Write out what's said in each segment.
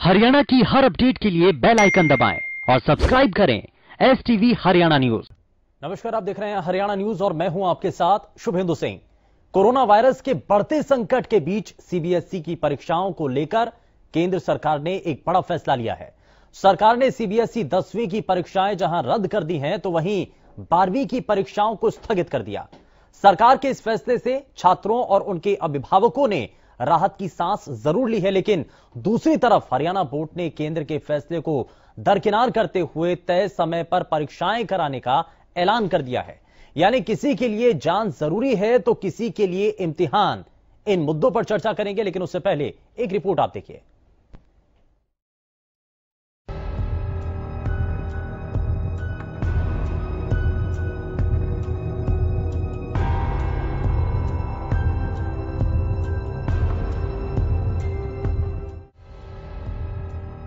हरियाणा की हर अपडेट के लिए बेल आइकन दबाएं और सब्सक्राइब करें STV हरियाणा न्यूज। नमस्कार, आप देख रहे हैं हरियाणा न्यूज और मैं हूं आपके साथ शुभेंदु सिंह। कोरोना वायरस के बढ़ते संकट के बीच CBSE की परीक्षाओं को लेकर केंद्र सरकार ने एक बड़ा फैसला लिया है। सरकार ने CBSE 10वीं की परीक्षाएं जहां रद्द कर दी हैं, तो वहीं 12वीं की परीक्षाओं को स्थगित कर दिया। सरकार के इस फैसले से छात्रों और उनके अभिभावकों ने राहत की सांस जरूर ली है, लेकिन दूसरी तरफ हरियाणा बोर्ड ने केंद्र के फैसले को दरकिनार करते हुए तय समय पर परीक्षाएं कराने का ऐलान कर दिया है। यानी किसी के लिए जान जरूरी है तो किसी के लिए इम्तिहान। इन मुद्दों पर चर्चा करेंगे, लेकिन उससे पहले एक रिपोर्ट आप देखिए।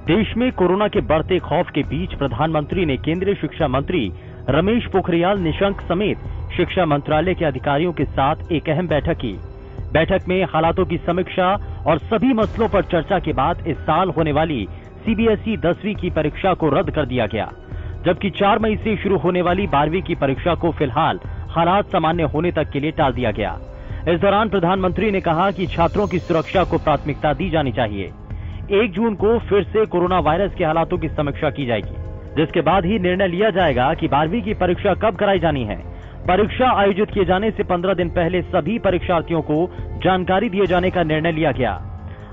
देश में कोरोना के बढ़ते खौफ के बीच प्रधानमंत्री ने केंद्रीय शिक्षा मंत्री रमेश पोखरियाल निशंक समेत शिक्षा मंत्रालय के अधिकारियों के साथ एक अहम बैठक की। बैठक में हालातों की समीक्षा और सभी मसलों पर चर्चा के बाद इस साल होने वाली CBSE 10वीं की परीक्षा को रद्द कर दिया गया, जबकि 4 मई से शुरू होने वाली 12वीं की परीक्षा को फिलहाल हालात सामान्य होने तक के लिए टाल दिया गया। इस दौरान प्रधानमंत्री ने कहा कि छात्रों की सुरक्षा को प्राथमिकता दी जानी चाहिए। 1 जून को फिर से कोरोना वायरस के हालातों की समीक्षा की जाएगी, जिसके बाद ही निर्णय लिया जाएगा कि 12वीं की परीक्षा कब कराई जानी है। परीक्षा आयोजित किए जाने से 15 दिन पहले सभी परीक्षार्थियों को जानकारी दिए जाने का निर्णय लिया गया।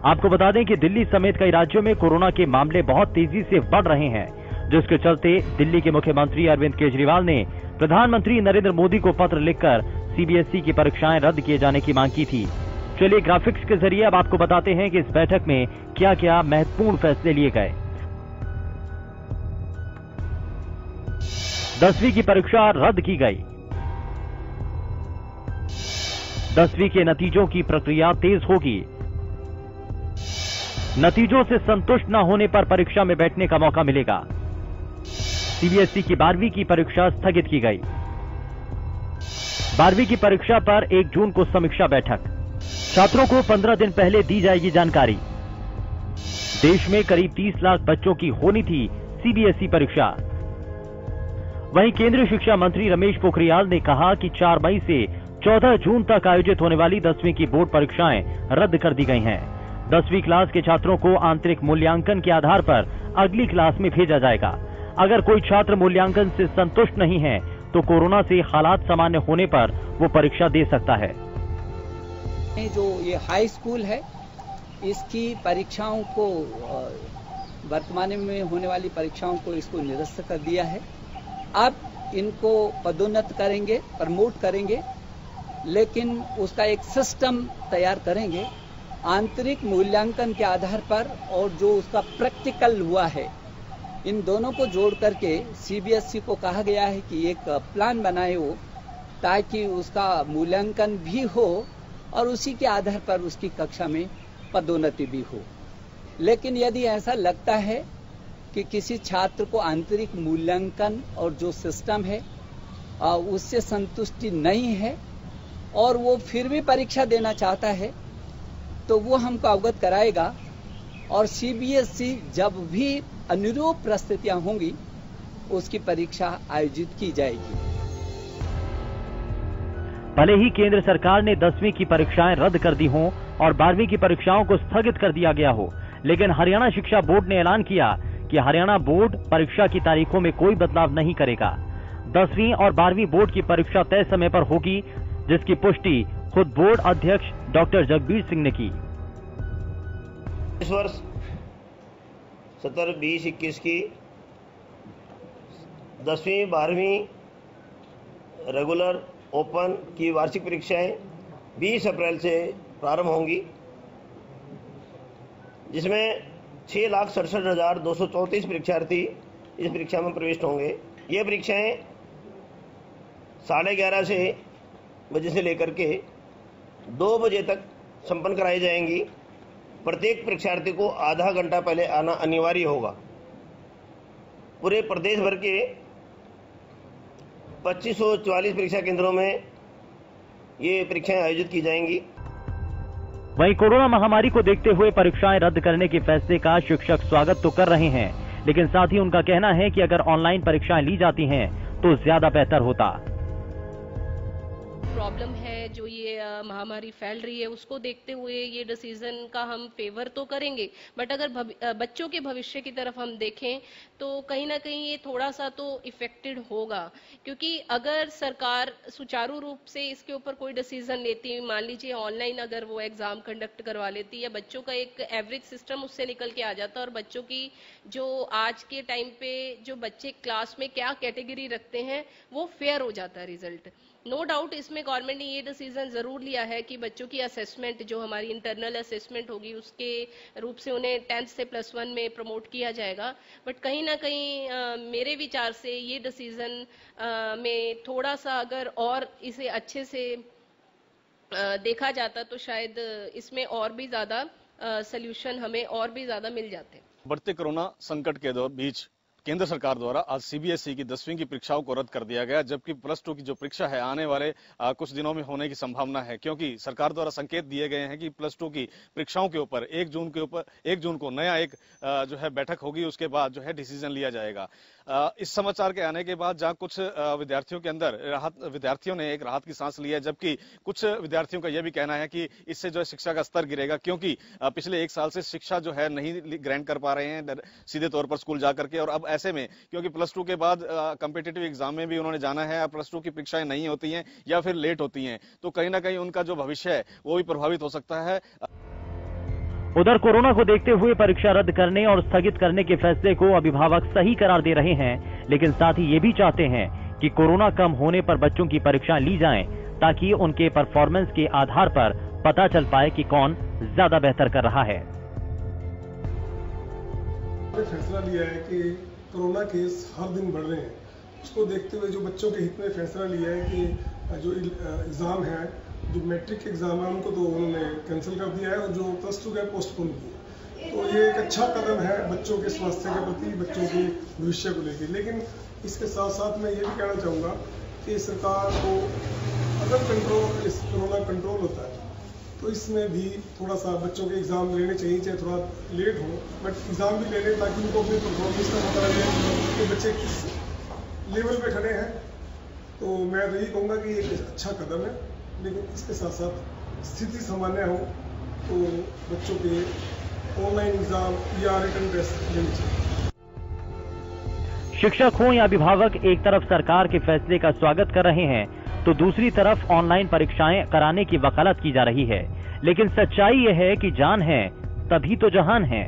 आपको बता दें कि दिल्ली समेत कई राज्यों में कोरोना के मामले बहुत तेजी से बढ़ रहे हैं, जिसके चलते दिल्ली के मुख्यमंत्री अरविंद केजरीवाल ने प्रधानमंत्री नरेंद्र मोदी को पत्र लिखकर CBSE की परीक्षाएं रद्द किए जाने की मांग की थी। चलिए ग्राफिक्स के जरिए अब आपको बताते हैं कि इस बैठक में क्या क्या महत्वपूर्ण फैसले लिए गए। 10वीं की परीक्षा रद्द की गई। 10वीं के नतीजों की प्रक्रिया तेज होगी। नतीजों से संतुष्ट न होने पर परीक्षा में बैठने का मौका मिलेगा। CBSE की 12वीं की परीक्षा स्थगित की गई। 12वीं की परीक्षा पर 1 जून को समीक्षा बैठक। छात्रों को 15 दिन पहले दी जाएगी जानकारी। देश में करीब 30 लाख बच्चों की होनी थी CBSE परीक्षा। वहीं केंद्रीय शिक्षा मंत्री रमेश पोखरियाल ने कहा कि 4 मई से 14 जून तक आयोजित होने वाली 10वीं की बोर्ड परीक्षाएं रद्द कर दी गई हैं। 10वीं क्लास के छात्रों को आंतरिक मूल्यांकन के आधार पर अगली क्लास में भेजा जाएगा। अगर कोई छात्र मूल्यांकन से संतुष्ट नहीं है तो कोरोना से हालात सामान्य होने पर वो परीक्षा दे सकता है। जो ये हाई स्कूल है, इसकी परीक्षाओं को वर्तमान में होने वाली परीक्षाओं को इसको निरस्त कर दिया है। अब इनको पदोन्नत करेंगे, प्रमोट करेंगे, लेकिन उसका एक सिस्टम तैयार करेंगे आंतरिक मूल्यांकन के आधार पर, और जो उसका प्रैक्टिकल हुआ है, इन दोनों को जोड़ करके CBSE को कहा गया है कि एक प्लान बनाए हो, ताकि उसका मूल्यांकन भी हो और उसी के आधार पर उसकी कक्षा में पदोन्नति भी हो। लेकिन यदि ऐसा लगता है कि किसी छात्र को आंतरिक मूल्यांकन और जो सिस्टम है उससे संतुष्टि नहीं है और वो फिर भी परीक्षा देना चाहता है, तो वो हमको अवगत कराएगा और CBSE जब भी अनुरूप परिस्थितियां होंगी उसकी परीक्षा आयोजित की जाएगी। भले ही केंद्र सरकार ने 10वीं की परीक्षाएं रद्द कर दी हों और 12वीं की परीक्षाओं को स्थगित कर दिया गया हो, लेकिन हरियाणा शिक्षा बोर्ड ने ऐलान किया कि हरियाणा बोर्ड परीक्षा की तारीखों में कोई बदलाव नहीं करेगा। 10वीं और 12वीं बोर्ड की परीक्षा तय समय पर होगी, जिसकी पुष्टि खुद बोर्ड अध्यक्ष डॉक्टर जगबीर सिंह ने की। इस वर्ष 17, 20, 21 की 10वीं 12वीं रेगुलर ओपन की वार्षिक परीक्षाएं 20 अप्रैल से प्रारंभ होंगी, जिसमें 6,67,234 परीक्षार्थी इस परीक्षा में प्रविष्ट होंगे। ये परीक्षाएं 11:30 बजे से लेकर के 2 बजे तक संपन्न कराई जाएंगी। प्रत्येक परीक्षार्थी को आधा घंटा पहले आना अनिवार्य होगा। पूरे प्रदेश भर के 2544 परीक्षा केंद्रों में ये परीक्षाएं आयोजित की जाएंगी। वहीं कोरोना महामारी को देखते हुए परीक्षाएं रद्द करने के फैसले का शिक्षक स्वागत तो कर रहे हैं, लेकिन साथ ही उनका कहना है कि अगर ऑनलाइन परीक्षाएं ली जाती हैं तो ज्यादा बेहतर होता। प्रॉब्लम है जो ये महामारी फैल रही है, उसको देखते हुए ये डिसीजन का हम फेवर तो करेंगे, बट अगर बच्चों के भविष्य की तरफ हम देखें तो कहीं ना कहीं ये थोड़ा सा तो इफेक्टेड होगा, क्योंकि अगर सरकार सुचारू रूप से इसके ऊपर कोई डिसीजन लेती, मान लीजिए ऑनलाइन अगर वो एग्जाम कंडक्ट करवा लेती या बच्चों का एक एवरेज सिस्टम उससे निकल के आ जाता और बच्चों की जो आज के टाइम पे जो बच्चे क्लास में क्या कैटेगरी रखते हैं वो फेयर हो जाता है रिजल्ट। नो डाउट इसमें गवर्नमेंट ने ये डिसीजन जरूर लिया है कि बच्चों की असेसमेंट जो हमारी इंटरनल असेसमेंट होगी उसके रूप से उन्हें 10th से +1 में प्रमोट किया जाएगा, बट कहीं ना कहीं मेरे विचार से ये डिसीजन में थोड़ा सा अगर और इसे अच्छे से देखा जाता तो शायद इसमें और भी ज्यादा सोल्यूशन हमें और भी ज्यादा मिल जाते। बढ़ते कोरोना संकट के बीच केंद्र सरकार द्वारा आज सीबीएसई की 10वीं की परीक्षाओं को रद्द कर दिया गया, जबकि +2 की जो परीक्षा है आने वाले कुछ दिनों में होने की संभावना है, क्योंकि सरकार द्वारा संकेत दिए गए हैं कि +2 की परीक्षाओं के ऊपर 1 जून को नया एक जो है बैठक होगी, उसके बाद जो है डिसीजन लिया जाएगा। इस समाचार के आने के बाद जहां कुछ विद्यार्थियों के अंदर विद्यार्थियों ने एक राहत की सांस ली है, जबकि कुछ विद्यार्थियों का यह भी कहना है कि इससे जो है शिक्षा का स्तर गिरेगा, क्योंकि पिछले 1 साल से शिक्षा जो है नहीं ग्रहण कर पा रहे हैं सीधे तौर पर स्कूल जाकर के, और अब ऐसे में क्योंकि +2 के बाद कॉम्पिटिटिव एग्जाम में भी उन्होंने जाना है, +2 की परीक्षाएं नहीं होती हैं या फिर लेट होती हैं, तो कहीं ना कहीं उनका जो भविष्य है वो भी प्रभावित हो सकता है। उधर कोरोना को देखते हुए परीक्षा रद्द करने और स्थगित करने के फैसले को अभिभावक सही करार दे रहे हैं, लेकिन साथ ही ये भी चाहते हैं कि कोरोना कम होने पर बच्चों की परीक्षाएं ली जाएं, ताकि उनके परफॉर्मेंस के आधार पर पता चल पाए कि कौन ज्यादा बेहतर कर रहा है। फैसला लिया है कि कोरोना केस हर दिन बढ़ रहे हैं, उसको देखते हुए जो बच्चों के हित में फैसला लिया है कि जो एग्ज़ाम है, जो मैट्रिक के एग्ज़ाम है उनको तो उन्होंने कैंसिल कर दिया है और जो +2 का पोस्टपोन किया, तो ये एक अच्छा कदम है बच्चों के स्वास्थ्य के प्रति, बच्चों के भविष्य को लेकर। लेकिन इसके साथ साथ मैं ये भी कहना चाहूँगा कि सरकार को अगर इस कोरोना कंट्रोल होता है तो इसमें भी थोड़ा सा बच्चों के एग्जाम लेने चाहिए, चाहे थोड़ा लेट हो, बट एग्जाम भी ले लें ताकि उनको अपनी परफॉर्मेंस का पता लगे कि बच्चे किस लेवल पे खड़े हैं। तो मैं तो यही कहूँगा कि एक अच्छा कदम है, लेकिन इसके साथ साथ स्थिति सामान्य हो तो बच्चों के ऑनलाइन एग्जाम या रिटन टेस्ट लेने चाहिए। शिक्षक हो या अभिभावक एक तरफ सरकार के फैसले का स्वागत कर रहे हैं तो दूसरी तरफ ऑनलाइन परीक्षाएं कराने की वकालत की जा रही है, लेकिन सच्चाई यह है कि जान है तभी तो जहान है।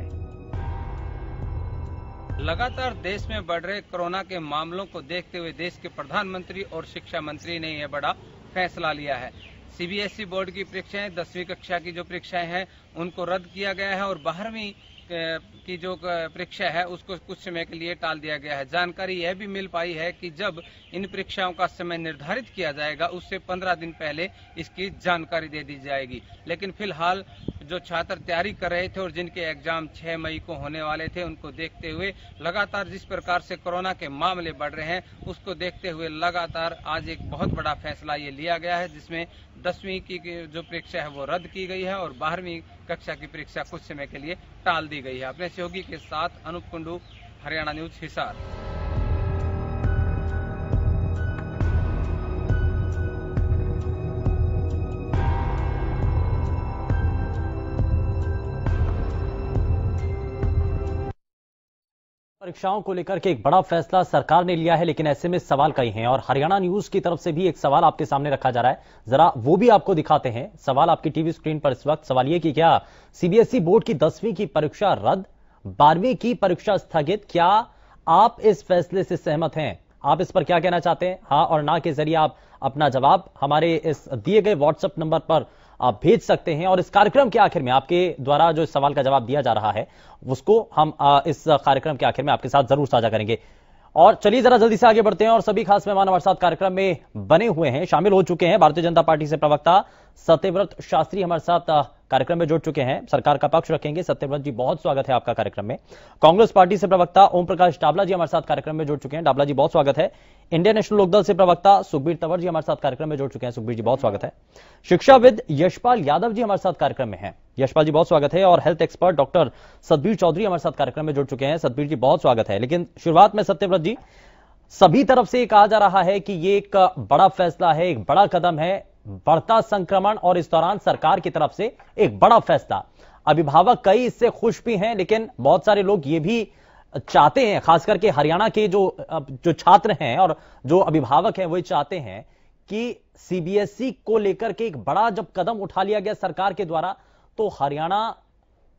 लगातार देश में बढ़ रहे कोरोना के मामलों को देखते हुए देश के प्रधानमंत्री और शिक्षा मंत्री ने यह बड़ा फैसला लिया है। सीबीएसई बोर्ड की परीक्षाएं 10वीं कक्षा की जो परीक्षाएं हैं उनको रद्द किया गया है और 12वीं की जो परीक्षा है उसको कुछ समय के लिए टाल दिया गया है। जानकारी यह भी मिल पाई है कि जब इन परीक्षाओं का समय निर्धारित किया जाएगा उससे 15 दिन पहले इसकी जानकारी दे दी जाएगी, लेकिन फिलहाल जो छात्र तैयारी कर रहे थे और जिनके एग्जाम 6 मई को होने वाले थे उनको देखते हुए लगातार जिस प्रकार से कोरोना के मामले बढ़ रहे हैं उसको देखते हुए लगातार आज एक बहुत बड़ा फैसला ये लिया गया है, जिसमें 10वीं की जो परीक्षा है वो रद्द की गई है और 12वीं कक्षा की परीक्षा कुछ समय के लिए टाल दी गई है। अपने सहयोगी के साथ अनूप कुंडू, हरियाणा न्यूज, हिसार। परीक्षाओं को लेकर के एक बड़ा फैसला सरकार ने लिया है, लेकिन ऐसे में सवाल कई हैं और हरियाणा न्यूज की तरफ से भी एक सवाल आपके सामने रखा जा रहा है, जरा वो भी आपको दिखाते हैं। सवाल आपकी टीवी स्क्रीन पर इस वक्त। सवाल ये कि क्या सीबीएसई बोर्ड की 10वीं की परीक्षा रद्द, 12वीं की परीक्षा स्थगित, क्या आप इस फैसले से सहमत हैं? आप इस पर क्या कहना चाहते हैं? हाँ और ना के जरिए आप अपना जवाब हमारे इस दिए गए व्हाट्सएप नंबर पर आप भेज सकते हैं और इस कार्यक्रम के आखिर में आपके द्वारा जो इस सवाल का जवाब दिया जा रहा है उसको हम इस कार्यक्रम के आखिर में आपके साथ जरूर साझा करेंगे। और चलिए जरा जल्दी से आगे बढ़ते हैं और सभी खास मेहमान हमारे साथ कार्यक्रम में बने हुए हैं, शामिल हो चुके हैं। भारतीय जनता पार्टी से प्रवक्ता सत्यव्रत शास्त्री हमारे साथ कार्यक्रम में जुड़ चुके हैं, सरकार का पक्ष रखेंगे। सत्यव्रत जी, बहुत स्वागत है आपका कार्यक्रम में। कांग्रेस पार्टी से प्रवक्ता ओम प्रकाश डाबला जी हमारे साथ कार्यक्रम में जुड़ चुके हैं। डाबला जी, बहुत स्वागत है। इंडियन नेशनल लोकदल से प्रवक्ता सुखबीर तंवर जी हमारे साथ कार्यक्रम में जुड़ चुके हैं। सुखबीर जी, बहुत स्वागत है। शिक्षाविद यशपाल यादव जी हमारे साथ कार्यक्रम में हैं। यशपाल जी, बहुत स्वागत है। और health expert doctor Satbir Chaudhary हमारे साथ कार्यक्रम में जुड़ चुके हैं। सतबीर जी, बहुत स्वागत है। लेकिन शुरुआत में सत्यव्रत जी, सभी तरफ से कहा जा रहा है कि ये एक बड़ा फैसला है, एक बड़ा कदम है, बढ़ता संक्रमण और इस दौरान सरकार की तरफ से एक बड़ा फैसला। अभिभावक कई इससे खुश भी हैं, लेकिन बहुत सारे लोग ये भी चाहते हैं, खास करके हरियाणा के जो छात्र हैं और जो अभिभावक हैं वो चाहते हैं कि सीबीएसई को लेकर के एक बड़ा जब कदम उठा लिया गया सरकार के द्वारा, तो हरियाणा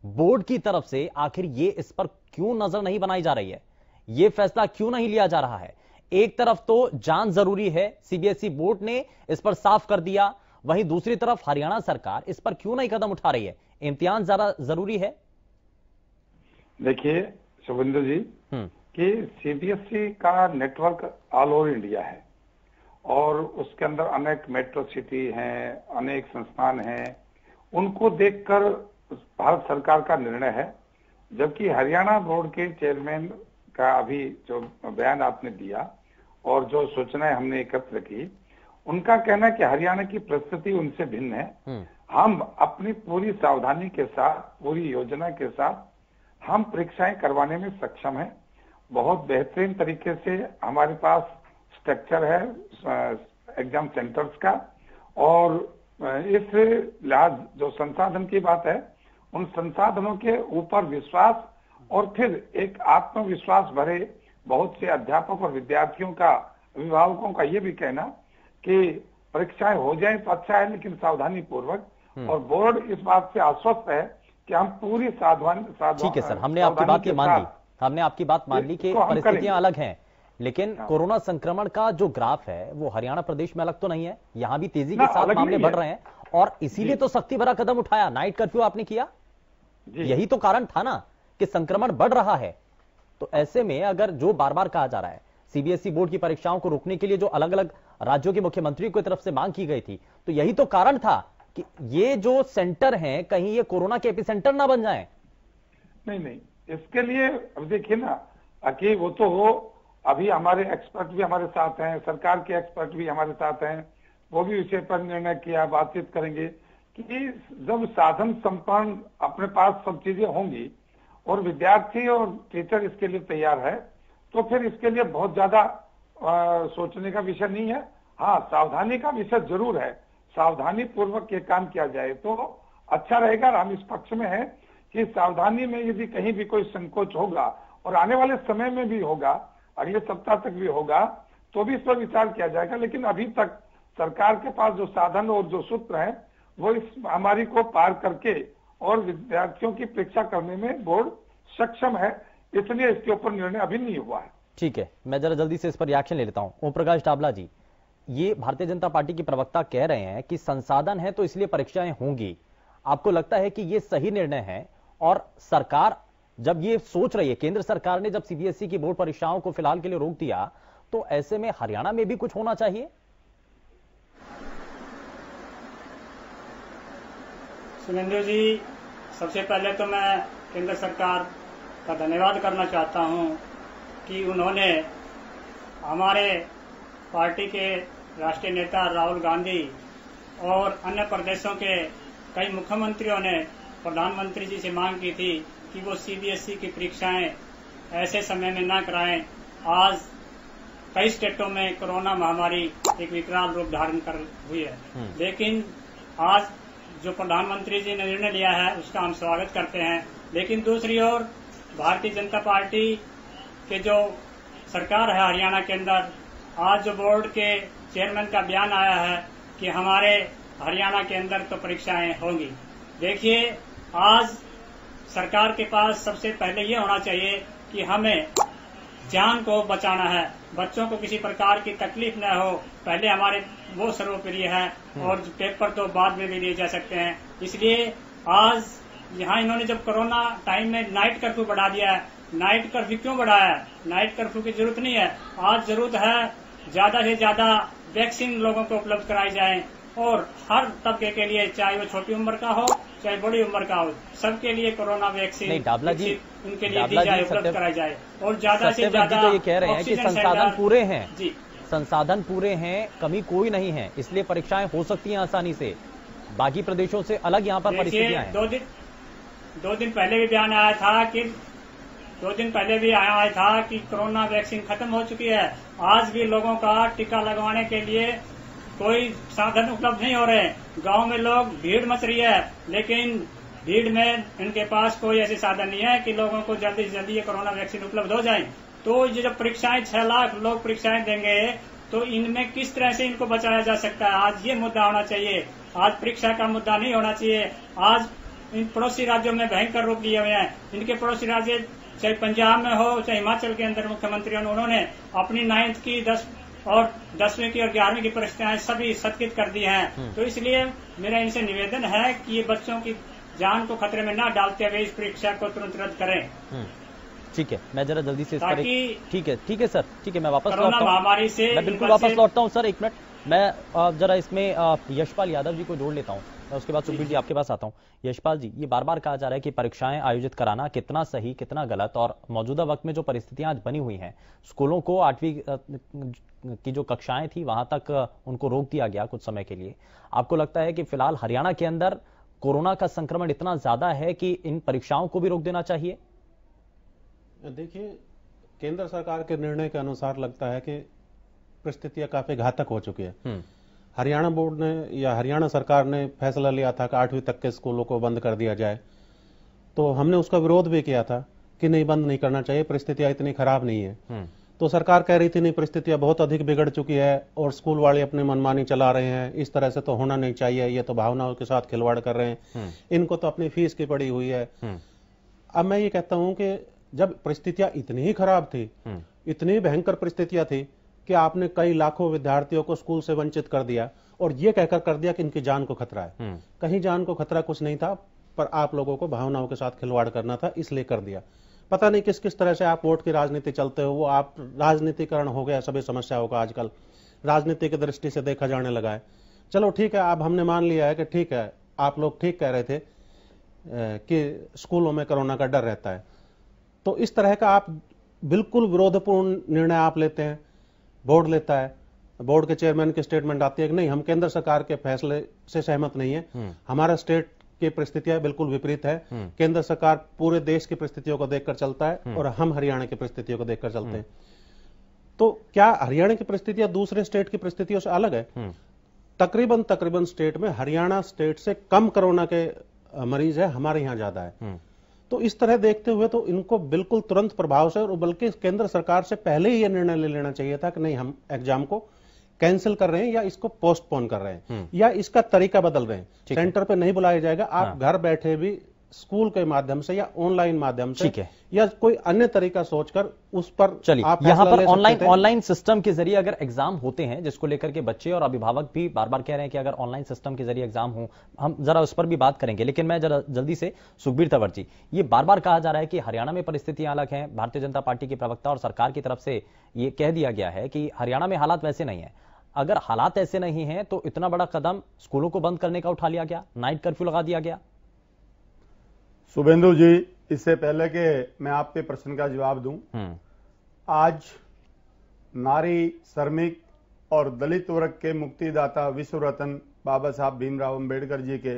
बोर्ड की तरफ से आखिर ये इस पर क्यों नजर नहीं बनाई जा रही है, ये फैसला क्यों नहीं लिया जा रहा है। एक तरफ तो जान जरूरी है, सीबीएसई बोर्ड ने इस पर साफ कर दिया, वहीं दूसरी तरफ हरियाणा सरकार इस पर क्यों नहीं कदम उठा रही है। इम्तिहान ज्यादा जरूरी है। देखिए शुभेंदु जी, कि सीबीएसई का नेटवर्क ऑल ओवर इंडिया है और उसके अंदर अनेक मेट्रो सिटी हैं, अनेक संस्थान हैं। उनको देखकर भारत सरकार का निर्णय है, जबकि हरियाणा बोर्ड के चेयरमैन का अभी जो बयान आपने दिया और जो सूचनाएं हमने एकत्र की, उनका कहना है कि हरियाणा की परिस्थिति उनसे भिन्न है। हम अपनी पूरी सावधानी के साथ, पूरी योजना के साथ हम परीक्षाएं करवाने में सक्षम हैं। बहुत बेहतरीन तरीके से हमारे पास स्ट्रक्चर है एग्जाम सेंटर्स का, और इस लिहाज जो संसाधन की बात है, उन संसाधनों के ऊपर विश्वास और फिर एक आत्मविश्वास भरे बहुत से अध्यापक और विद्यार्थियों का, अभिभावकों का ये भी कहना कि परीक्षाएं हो जाए तो अच्छा है, लेकिन सावधानी पूर्वक। और बोर्ड इस बात से आश्वस्त है कि हम पूरी सावधानी। ठीक है सर, हमने आपकी बात मान ली, हमने आपकी बात मान ली कि परिस्थितियां अलग हैं, लेकिन कोरोना संक्रमण का जो ग्राफ है वो हरियाणा प्रदेश में अलग तो नहीं है। यहां भी तेजी के साथ मामले बढ़ रहे हैं और इसीलिए तो सख्ती भरा कदम उठाया, नाइट कर्फ्यू आपने किया। यही तो कारण था ना कि संक्रमण बढ़ रहा है। तो ऐसे में अगर जो बार बार कहा जा रहा है सीबीएसई बोर्ड की परीक्षाओं को रोकने के लिए जो अलग अलग राज्यों के मुख्यमंत्री की तरफ से मांग की गई थी, तो यही तो कारण था कि ये जो सेंटर हैं कहीं ये कोरोना के एपिसेंटर ना बन जाएं। नहीं, इसके लिए अब देखिए ना कि वो तो हो, अभी हमारे एक्सपर्ट भी हमारे साथ हैं, सरकार के एक्सपर्ट भी हमारे साथ हैं, वो भी विषय पर निर्णय किया, बातचीत करेंगे कि जब साधन संपन्न अपने पास सब चीजें होंगी और विद्यार्थी और टीचर इसके लिए तैयार है, तो फिर इसके लिए बहुत ज्यादा सोचने का विषय नहीं है। हाँ, सावधानी का विषय जरूर है, सावधानी पूर्वक ये काम किया जाए तो अच्छा रहेगा। हम इस पक्ष में है कि सावधानी में यदि कहीं भी कोई संकोच होगा और आने वाले समय में भी होगा, अगले सप्ताह तक भी होगा, तो भी इस पर विचार किया जाएगा। लेकिन अभी तक सरकार के पास जो साधन और जो सूत्र है वो इस महामारी को पार करके और विद्यार्थियों की परीक्षा करने में बोर्ड सक्षम है, इसलिए इसके ऊपर निर्णय अभी नहीं हुआ है। ठीक है, मैं जरा जल्दी से इस पर रिएक्शन ले लेता हूं। ओम प्रकाश डाबला जी, ये भारतीय जनता पार्टी की प्रवक्ता कह रहे हैं कि संसाधन है तो इसलिए परीक्षाएं होंगी। आपको लगता है कि ये सही निर्णय है? और सरकार जब ये सोच रही है, केंद्र सरकार ने जब सीबीएसई की बोर्ड परीक्षाओं को फिलहाल के लिए रोक दिया, तो ऐसे में हरियाणा में भी कुछ होना चाहिए? सुमेंद्र जी, सबसे पहले तो मैं केंद्र सरकार का धन्यवाद करना चाहता हूं कि उन्होंने हमारे पार्टी के राष्ट्रीय नेता राहुल गांधी और अन्य प्रदेशों के कई मुख्यमंत्रियों ने प्रधानमंत्री जी से मांग की थी कि वो सीबीएसई की परीक्षाएं ऐसे समय में न कराएं। आज कई स्टेटों में कोरोना महामारी एक विकराल रूप धारण कर हुई है, लेकिन आज जो प्रधानमंत्री जी ने निर्णय लिया है उसका हम स्वागत करते हैं। लेकिन दूसरी ओर भारतीय जनता पार्टी के जो सरकार है हरियाणा के अंदर, आज जो बोर्ड के चेयरमैन का बयान आया है कि हमारे हरियाणा के अंदर तो परीक्षाएं होंगी। देखिए, आज सरकार के पास सबसे पहले ये होना चाहिए कि हमें जान को बचाना है, बच्चों को किसी प्रकार की तकलीफ न हो, पहले हमारे वो सर्वोपरि है और पेपर तो बाद में भी दिए जा सकते हैं। इसलिए आज यहाँ इन्होंने जब कोरोना टाइम में नाइट कर्फ्यू बढ़ा दिया है, नाइट कर्फ्यू क्यों बढ़ाया है? नाइट कर्फ्यू की जरूरत नहीं है। आज जरूरत है ज्यादा से ज्यादा वैक्सीन लोगों को उपलब्ध कराई जाए और हर तबके के लिए, चाहे वो छोटी उम्र का हो चाहे बड़ी उम्र का हो, सबके लिए कोरोना वैक्सीन नहीं डाबला जी, उनके लिए दी जाए, उपलब्ध कराई जाए। और ज्यादा से ज्यादा तो ये कह रहे हैं कि संसाधन पूरे हैं जी, संसाधन पूरे हैं, कमी कोई नहीं है, इसलिए परीक्षाएं हो सकती हैं आसानी से। बाकी प्रदेशों से अलग यहाँ पर परिस्थितियां हैं। दो दिन पहले भी बयान आया था कि 2 दिन पहले भी आया था कि कोरोना वैक्सीन खत्म हो चुकी है। आज भी लोगों का टीका लगवाने के लिए कोई साधन उपलब्ध नहीं हो रहे। गांव में लोग भीड़ मच रही है, लेकिन भीड़ में इनके पास कोई ऐसे साधन नहीं है कि लोगों को जल्दी से जल्दी ये कोरोना वैक्सीन उपलब्ध हो जाए। तो ये जब परीक्षाएं 6 लाख लोग परीक्षाएं देंगे तो इनमें किस तरह से इनको बचाया जा सकता है? आज ये मुद्दा होना चाहिए। आज परीक्षा का मुद्दा नहीं होना चाहिए। आज इन पड़ोसी राज्यों में भयंकर रूप लिए हुए हैं। इनके पड़ोसी राज्य चाहे पंजाब में हो चाहे हिमाचल के अंदर मुख्यमंत्रियों ने उन्होंने अपनी 9th की 10वीं की और 11वीं की परीक्षाएं सभी स्थगित कर दी हैं। तो इसलिए मेरा इनसे निवेदन है कि ये बच्चों की जान को खतरे में न डालते हुए इस परीक्षा को तुरंत रद्द करें। ठीक है, मैं जरा जल्दी से इस पर ठीक है सर, ठीक है, मैं वापस कोरोना महामारी से मैं बिल्कुल वापस लौटता हूँ सर। 1 मिनट, मैं जरा इसमें यशपाल यादव जी को जोड़ लेता हूँ, मैं उसके बाद सुखबीर जी आपके पास आता हूँ। यशपाल जी, ये बार बार कहा जा रहा है कि परीक्षाएं आयोजित कराना कितना सही कितना गलत, और मौजूदा वक्त में जो परिस्थितियां आज बनी हुई हैं, स्कूलों को 8वीं की जो कक्षाएं थी वहां तक उनको रोक दिया गया कुछ समय के लिए। आपको लगता है कि फिलहाल हरियाणा के अंदर कोरोना का संक्रमण इतना ज्यादा है कि इन परीक्षाओं को भी रोक देना चाहिए? देखिए, केंद्र सरकार के निर्णय के अनुसार लगता है कि परिस्थितियां काफी घातक हो चुकी है। हरियाणा बोर्ड ने या हरियाणा सरकार ने फैसला लिया था कि 8वीं तक के स्कूलों को बंद कर दिया जाए, तो हमने उसका विरोध भी किया था कि नहीं, बंद नहीं करना चाहिए, परिस्थितियां इतनी खराब नहीं है। तो सरकार कह रही थी नहीं, परिस्थितियां बहुत अधिक बिगड़ चुकी है और स्कूल वाले अपनी मनमानी चला रहे हैं, इस तरह से तो होना नहीं चाहिए, ये तो भावनाओं के साथ खिलवाड़ कर रहे हैं, इनको तो अपनी फीस की पड़ी हुई है। अब मैं ये कहता हूं कि जब परिस्थितियां इतनी ही खराब थी, इतनी भयंकर परिस्थितियां थी कि आपने कई लाखों विद्यार्थियों को स्कूल से वंचित कर दिया और ये कहकर कर दिया कि इनकी जान को खतरा है। कहीं जान को खतरा कुछ नहीं था, पर आप लोगों को भावनाओं के साथ खिलवाड़ करना था, इसलिए कर दिया। पता नहीं किस किस तरह से आप वोट की राजनीति चलते हो, वो आप राजनीतिकरण हो गया सभी समस्याओं का, आजकल राजनीति की दृष्टि से देखा जाने लगा है। चलो ठीक है, अब हमने मान लिया है कि ठीक है, आप लोग ठीक कह रहे थे कि स्कूलों में कोरोना का डर रहता है, तो इस तरह का आप बिल्कुल विरोधपूर्ण निर्णय आप लेते हैं, बोर्ड लेता है, बोर्ड के चेयरमैन की स्टेटमेंट आती है कि नहीं, हम केंद्र सरकार के फैसले से सहमत नहीं है, हमारा स्टेट की परिस्थितियां बिल्कुल विपरीत है, केंद्र सरकार पूरे देश की परिस्थितियों को देखकर चलता है और हम हरियाणा की परिस्थितियों को देखकर चलते हैं। तो क्या हरियाणा की परिस्थितियां दूसरे स्टेट की परिस्थितियों से अलग है? तकरीबन स्टेट में हरियाणा स्टेट से कम कोरोना के मरीज है, हमारे यहां ज्यादा है। तो इस तरह देखते हुए तो इनको बिल्कुल तुरंत प्रभाव से, और बल्कि केंद्र सरकार से पहले ही यह निर्णय ले लेना चाहिए था कि नहीं, हम एग्जाम को कैंसिल कर रहे हैं या इसको पोस्टपोन कर रहे हैं या इसका तरीका बदल रहे हैं। सेंटर पे नहीं बुलाया जाएगा, आप घर बैठे भी स्कूल के माध्यम से या ऑनलाइन माध्यम से या कोई अन्य तरीका सोचकर उस पर चलिए, यहाँ पर ऑनलाइन सिस्टम के जरिए अगर एग्जाम होते हैं, जिसको लेकर के बच्चे और अभिभावक भी बार बार कह रहे हैं कि अगर ऑनलाइन सिस्टम के जरिए एग्जाम हो, हम जरा उस पर भी बात करेंगे। लेकिन मैं जरा जल्दी से सुखबीर तंवर जी, ये बार बार कहा जा रहा है कि हरियाणा में परिस्थितियां अलग हैं, भारतीय जनता पार्टी के प्रवक्ता और सरकार की तरफ से ये कह दिया गया है कि हरियाणा में हालात वैसे नहीं है। अगर हालात ऐसे नहीं है तो इतना बड़ा कदम स्कूलों को बंद करने का उठा लिया गया, नाइट कर्फ्यू लगा दिया गया। शुभेंदु जी, इससे पहले कि मैं आपके प्रश्न का जवाब दूं, आज नारी, श्रमिक और दलित वर्ग के मुक्तिदाता विश्व रत्न बाबा साहब भीमराव अंबेडकर जी के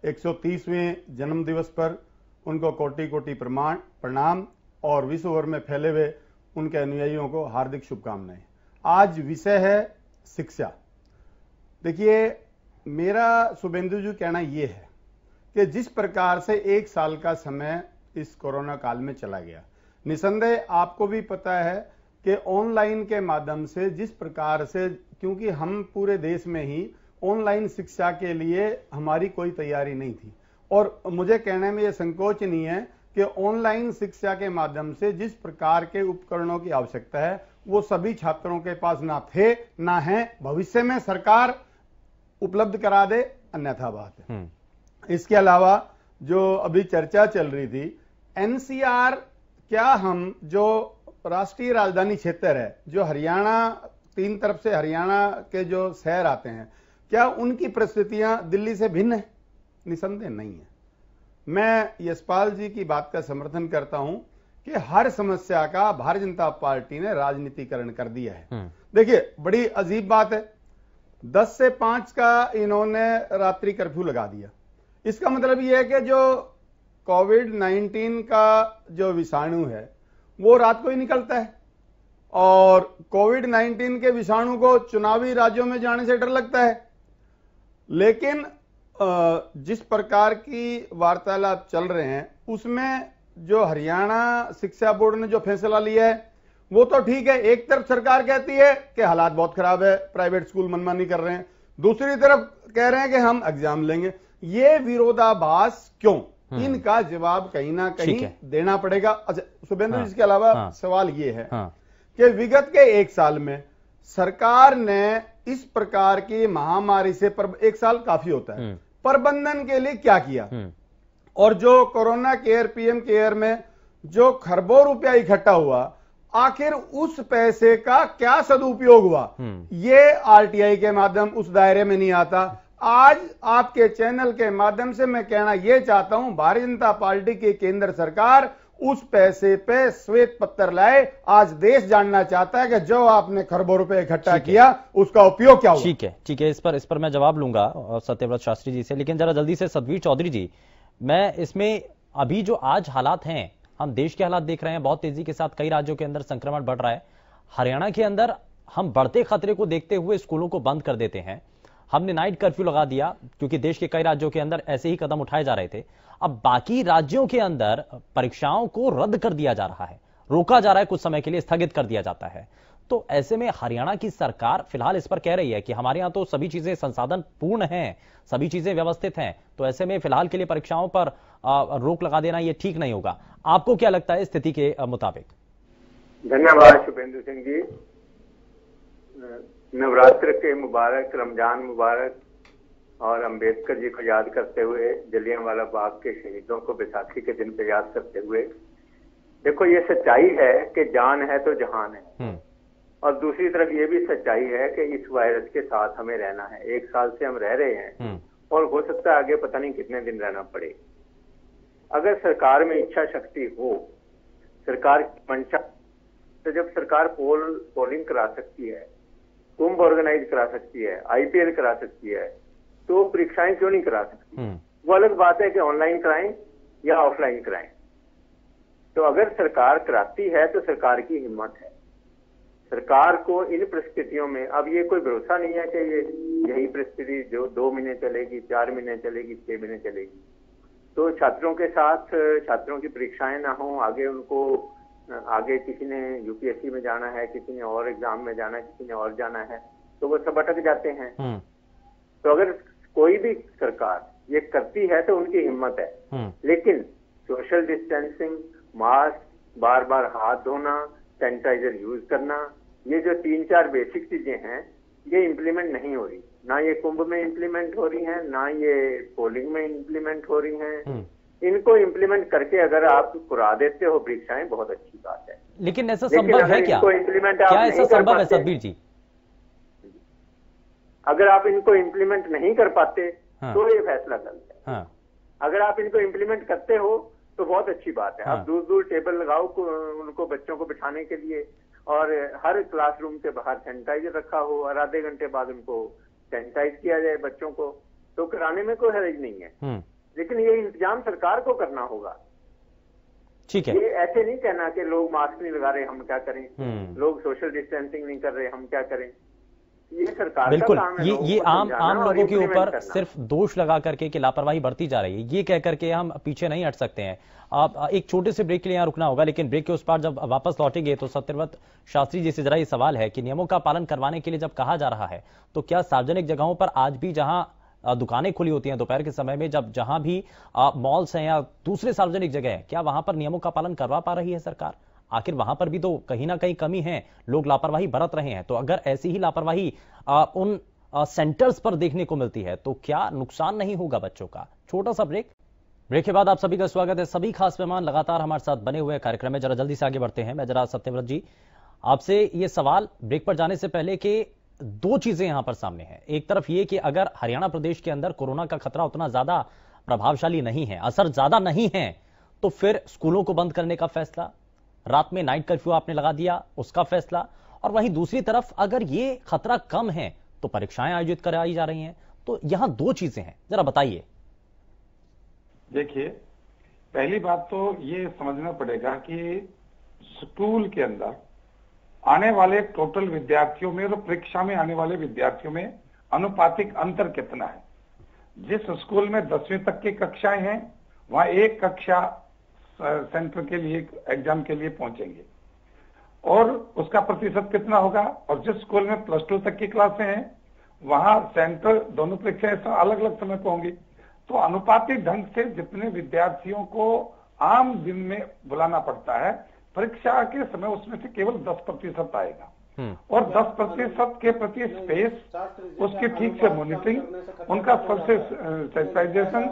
130वें जन्म दिवस पर उनको कोटि कोटि प्रणाम और विश्व भर में फैले हुए उनके अनुयायियों को हार्दिक शुभकामनाएं। आज विषय है शिक्षा। देखिए, मेरा शुभेंदु जी कहना यह है कि जिस प्रकार से 1 साल का समय इस कोरोना काल में चला गया, निसंदेह आपको भी पता है कि ऑनलाइन के माध्यम से जिस प्रकार से, क्योंकि हम पूरे देश में ही ऑनलाइन शिक्षा के लिए हमारी कोई तैयारी नहीं थी, और मुझे कहने में यह संकोच नहीं है कि ऑनलाइन शिक्षा के माध्यम से जिस प्रकार के उपकरणों की आवश्यकता है वो सभी छात्रों के पास ना थे, ना है, भविष्य में सरकार उपलब्ध करा दे, अन्यथा बात है। इसके अलावा जो अभी चर्चा चल रही थी, एनसीआर, क्या हम जो राष्ट्रीय राजधानी क्षेत्र है, जो हरियाणा, 3 तरफ से हरियाणा के जो शहर आते हैं, क्या उनकी परिस्थितियां दिल्ली से भिन्न है? निसंदेह नहीं है। मैं यशपाल जी की बात का समर्थन करता हूं कि हर समस्या का भारतीय जनता पार्टी ने राजनीतिकरण कर दिया है। देखिए, बड़ी अजीब बात है, 10 से 5 का इन्होंने रात्रि कर्फ्यू लगा दिया। इसका मतलब यह है कि जो कोविड-19 का जो विषाणु है वो रात को ही निकलता है, और कोविड-19 के विषाणु को चुनावी राज्यों में जाने से डर लगता है। लेकिन जिस प्रकार की वार्तालाप चल रहे हैं उसमें जो हरियाणा शिक्षा बोर्ड ने जो फैसला लिया है वो तो ठीक है। एक तरफ सरकार कहती है कि हालात बहुत खराब है, प्राइवेट स्कूल मनमानी कर रहे हैं, दूसरी तरफ कह रहे हैं कि हम एग्जाम लेंगे। ये विरोधाभास क्यों? इनका जवाब कहीं ना कहीं देना पड़ेगा। अच्छा शुभेंद्र जी, इसके अलावा सवाल ये है कि विगत के 1 साल में सरकार ने इस प्रकार की महामारी से 1 साल काफी होता है, प्रबंधन के लिए क्या किया, और जो कोरोना केयर पीएम केयर में जो खरबों रुपया इकट्ठा हुआ, आखिर उस पैसे का क्या सदुपयोग हुआ? ये आरटीआई के माध्यम उस दायरे में नहीं आता। आज आपके चैनल के माध्यम से मैं कहना यह चाहता हूं, भारतीय जनता पार्टी की केंद्र सरकार उस पैसे पे श्वेत पत्र लाए। आज देश जानना चाहता है कि जो आपने खरबों रुपए इकट्ठा किया उसका उपयोग क्या हुआ। ठीक है, इस पर मैं जवाब लूंगा सत्यव्रत शास्त्री जी से, लेकिन जरा जल्दी से सतवीर चौधरी जी, मैं इसमें अभी जो आज हालात हैं, हम देश के हालात देख रहे हैं, बहुत तेजी के साथ कई राज्यों के अंदर संक्रमण बढ़ रहा है। हरियाणा के अंदर हम बढ़ते खतरे को देखते हुए स्कूलों को बंद कर देते हैं, हमने नाइट कर्फ्यू लगा दिया क्योंकि देश के कई राज्यों के अंदर ऐसे ही कदम उठाए जा रहे थे। अब बाकी राज्यों के अंदर परीक्षाओं को रद्द कर दिया जा रहा है, रोका जा रहा है, कुछ समय के लिए स्थगित कर दिया जाता है। तो ऐसे में हरियाणा की सरकार फिलहाल इस पर कह रही है कि हमारे यहां तो सभी चीजें संसाधन पूर्ण हैं, सभी चीजें व्यवस्थित हैं, तो ऐसे में फिलहाल के लिए परीक्षाओं पर रोक लगा देना यह ठीक नहीं होगा। आपको क्या लगता है स्थिति के मुताबिक? धन्यवाद शुभेंद्र सिंह जी। नवरात्र के मुबारक, रमजान मुबारक, और अंबेडकर जी को याद करते हुए, जलियांवाला बाग के शहीदों को बैसाखी के दिन पे याद करते हुए, देखो ये सच्चाई है कि जान है तो जहान है, और दूसरी तरफ ये भी सच्चाई है कि इस वायरस के साथ हमें रहना है। 1 साल से हम रह रहे हैं और हो सकता है आगे पता नहीं कितने दिन रहना पड़े। अगर सरकार में इच्छा शक्ति हो, सरकार की मंशा, तो जब सरकार पोलिंग करा सकती है, कुंभ ऑर्गेनाइज करा सकती है, आईपीएल करा सकती है, तो परीक्षाएं क्यों नहीं करा सकती? वो अलग बात है कि ऑनलाइन कराएं या ऑफलाइन कराएं। तो अगर सरकार कराती है तो सरकार की हिम्मत है। सरकार को इन परिस्थितियों में, अब ये कोई भरोसा नहीं है कि यही परिस्थिति जो 2 महीने चलेगी, 4 महीने चलेगी, 6 महीने चलेगी। तो छात्रों के साथ छात्रों की परीक्षाएं ना हो, आगे किसी ने यूपीएससी में जाना है, किसी ने और एग्जाम में जाना है, किसी ने और जाना है, तो वो सब अटक जाते हैं। तो अगर कोई भी सरकार ये करती है तो उनकी हिम्मत है, लेकिन सोशल डिस्टेंसिंग, मास्क, बार बार हाथ धोना, सैनिटाइजर यूज करना, ये जो 3-4 बेसिक चीजें हैं, ये इम्प्लीमेंट नहीं हो रही। ना ये कुंभ में इम्प्लीमेंट हो रही हैं, ना ये पोलिंग में इम्प्लीमेंट हो रही हैं। इनको इम्प्लीमेंट करके अगर आप करा देते हो परीक्षाएं, बहुत अच्छी बात है। लेकिन ऐसा संभव है क्या? क्या ऐसा संभव है सतबीर जी? अगर आप इनको इम्प्लीमेंट नहीं कर पाते तो ये फैसला गलत है। अगर आप इनको इम्प्लीमेंट करते हो तो बहुत अच्छी बात है। आप दूर दूर टेबल लगाओ उनको, बच्चों को बिठाने के लिए, और हर क्लासरूम के बाहर सैनिटाइजर रखा हो, और आधे घंटे बाद उनको सैनिटाइज किया जाए बच्चों को, तो कराने में कोई हर्ज नहीं है। लेकिन ये इंतजाम सरकार को करना होगा। ठीक है, ये ऐसे नहीं कहना कि लोग मास्क नहीं लगा रहे, हम क्या करें, लोग सोशल डिस्टेंसिंग नहीं कर रहे, हम क्या करें। ये सरकार बिल्कुल का काम है। ये आम लोगों के ऊपर सिर्फ दोष लगा करके कि लापरवाही बढ़ती जा रही है, ये कह करके हम पीछे नहीं हट सकते हैं। आप एक छोटे से ब्रेक के लिए यहाँ रुकना होगा, लेकिन ब्रेक के उस पार जब वापस लौटेंगे तो सत्यव्रत शास्त्री जी से जरा ये सवाल है कि नियमों का पालन करवाने के लिए जब कहा जा रहा है, तो क्या सार्वजनिक जगहों पर आज भी जहां दुकानें खुली होती हैं दोपहर के समय में, जहां भी मॉल्स हैं या दूसरे सार्वजनिक जगह है, क्या वहां पर नियमों का पालन करवा पा रही है सरकार? आखिर वहां पर भी तो कहीं ना कहीं कमी है, लोग लापरवाही बरत रहे हैं। तो अगर ऐसी ही लापरवाही उन सेंटर्स पर देखने को मिलती है तो क्या नुकसान नहीं होगा बच्चों का? छोटा सा ब्रेक के बाद आप सभी का स्वागत है। सभी खास मेहमान लगातार हमारे साथ बने हुए कार्यक्रम में, जरा जल्दी से आगे बढ़ते हैं। मैं जरा सत्यव्रत जी आपसे ये सवाल ब्रेक पर जाने से पहले कि दो चीजें यहां पर सामने हैं। एक तरफ ये कि अगर हरियाणा प्रदेश के अंदर कोरोना का खतरा उतना ज्यादा प्रभावशाली नहीं है, असर ज्यादा नहीं है, तो फिर स्कूलों को बंद करने का फैसला, रात में नाइट कर्फ्यू आपने लगा दिया, उसका फैसला। और वहीं दूसरी तरफ अगर ये खतरा कम है तो परीक्षाएं आयोजित कराई जा रही हैं। तो यहां दो चीजें हैं, जरा बताइए। देखिए, पहली बात तो ये समझना पड़ेगा कि स्कूल के अंदर आने वाले टोटल विद्यार्थियों में और परीक्षा में आने वाले विद्यार्थियों में अनुपातिक अंतर कितना है। जिस स्कूल में 10वीं तक की कक्षाएं हैं वहां एक कक्षा सेंटर के लिए, एग्जाम के लिए पहुंचेंगे, और उसका प्रतिशत कितना होगा। और जिस स्कूल में +2 तक की क्लासें हैं वहां सेंटर, दोनों परीक्षाएं अलग अलग समय पर होंगी। तो अनुपातिक ढंग से जितने विद्यार्थियों को आम दिन में बुलाना पड़ता है, परीक्षा के समय उसमें से केवल 10% आएगा। और 10% के प्रति स्पेस, उसकी ठीक से मॉनिटरिंग, उनका सैनिटाइजेशन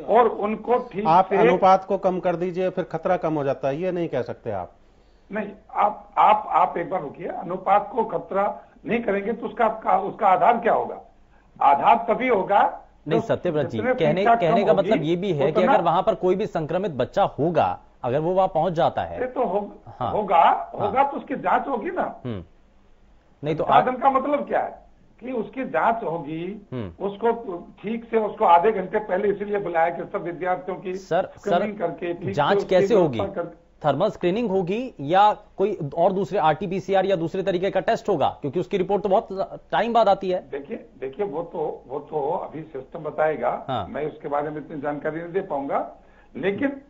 और उनको ठीक आप से अनुपात को कम कर दीजिए, फिर खतरा कम हो जाता है, ये नहीं कह सकते आप। नहीं, आप एक बार रुकिए। अनुपात को खतरा नहीं करेंगे तो उसका आधार क्या होगा? आधार तभी होगा। नहीं सत्यव्रत जी, कहने का मतलब ये भी है कि अगर वहां पर कोई भी संक्रमित बच्चा होगा, अगर वो वहां पहुंच जाता है तो होगा तो उसकी जांच होगी ना। नहीं तो साधन का मतलब क्या है कि उसकी जांच होगी, उसको ठीक से, उसको आधे घंटे पहले इसीलिए बुलाया कि सब विद्यार्थियों की स्क्रीनिंग करके जांच कैसे होगी? थर्मल स्क्रीनिंग होगी या कोई और दूसरे RT-PCR या दूसरे तरीके का टेस्ट होगा? क्योंकि उसकी रिपोर्ट तो बहुत टाइम बाद आती है। देखिए वो तो अभी सिस्टम बताएगा। मैं उसके बारे में इतनी जानकारी नहीं दे पाऊंगा, लेकिन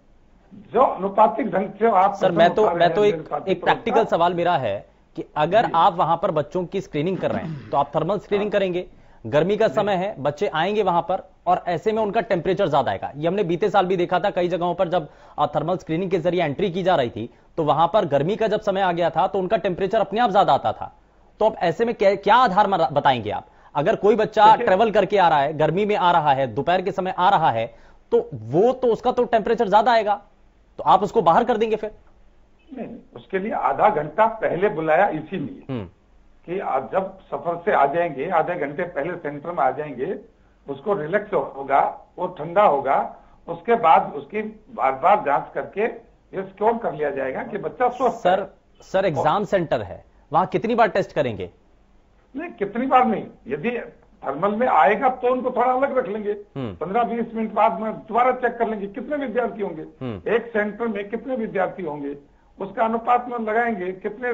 जो अनुपातिक ढंग से आप सर, मैं तो एक प्रैक्टिकल सवाल मेरा है कि अगर आप वहां पर बच्चों की स्क्रीनिंग कर रहे हैं तो आप थर्मल स्क्रीनिंग करेंगे, गर्मी का समय है, बच्चे आएंगे वहां पर और ऐसे में उनका टेम्परेचर ज्यादा आएगा। ये हमने बीते साल भी देखा था कई जगहों पर, जब थर्मल स्क्रीनिंग के जरिए एंट्री की जा रही थी तो वहां पर गर्मी का जब समय आ गया था तो उनका टेम्परेचर अपने आप ज्यादा आता था। तो अब ऐसे में क्या आधार बताएंगे आप? अगर कोई बच्चा ट्रेवल करके आ रहा है, गर्मी में आ रहा है, दोपहर के समय आ रहा है, तो वो तो उसका तो टेम्परेचर ज्यादा आएगा, तो आप उसको बाहर कर देंगे फिर? नहीं, उसके लिए आधा घंटा पहले बुलाया इसीलिए कि जब सफर से आ जाएंगे, आधे घंटे पहले सेंटर में आ जाएंगे, उसको रिलैक्स होगा, वो ठंडा होगा, उसके बाद उसकी बार बार जांच करके ये स्कोर कर लिया जाएगा कि बच्चा स्वस्थ है। सर एग्जाम सेंटर है, वहां कितनी बार टेस्ट करेंगे? नहीं, कितनी बार नहीं, यदि थर्मल में आएगा तो उनको थोड़ा अलग रख लेंगे, 15-20 मिनट बाद में दोबारा चेक कर लेंगे कितने विद्यार्थी होंगे, एक सेंटर में कितने विद्यार्थी होंगे, उसका अनुपात में लगाएंगे, कितने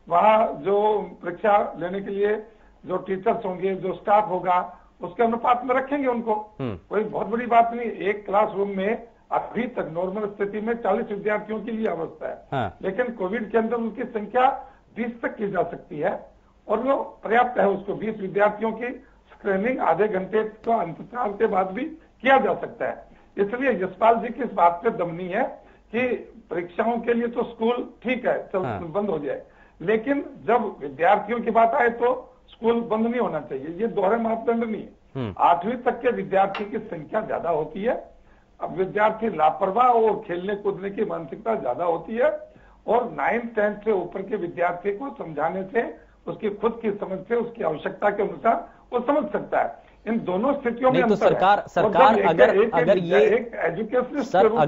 वहां जो परीक्षा लेने के लिए जो टीचर्स होंगे, जो स्टाफ होगा, उसके अनुपात में रखेंगे उनको। कोई बहुत बड़ी बात नहीं। एक क्लासरूम में अभी तक नॉर्मल स्थिति में 40 विद्यार्थियों की अवस्था है, लेकिन कोविड के अंदर उनकी संख्या 20 तक की जा सकती है और वो पर्याप्त है। उसको 20 विद्यार्थियों की स्क्रीनिंग आधे घंटे का अंतराल के बाद भी किया जा सकता है। इसलिए यशपाल जी की इस बात पे दम नहीं है कि परीक्षाओं के लिए तो स्कूल ठीक है, बंद हो जाए, लेकिन जब विद्यार्थियों की बात आए तो स्कूल बंद नहीं होना चाहिए। ये दोहरे मापदंड नहीं है। 8वीं तक के विद्यार्थी की संख्या ज्यादा होती है, अब विद्यार्थी लापरवाह और खेलने कूदने की मानसिकता ज्यादा होती है, और 9th 10th से ऊपर के विद्यार्थी को समझाने से, उसकी खुद की समझ से, उसकी आवश्यकता के अनुसार वो समझ सकता है। इन दोनों स्थितियों में तो सरकार अगर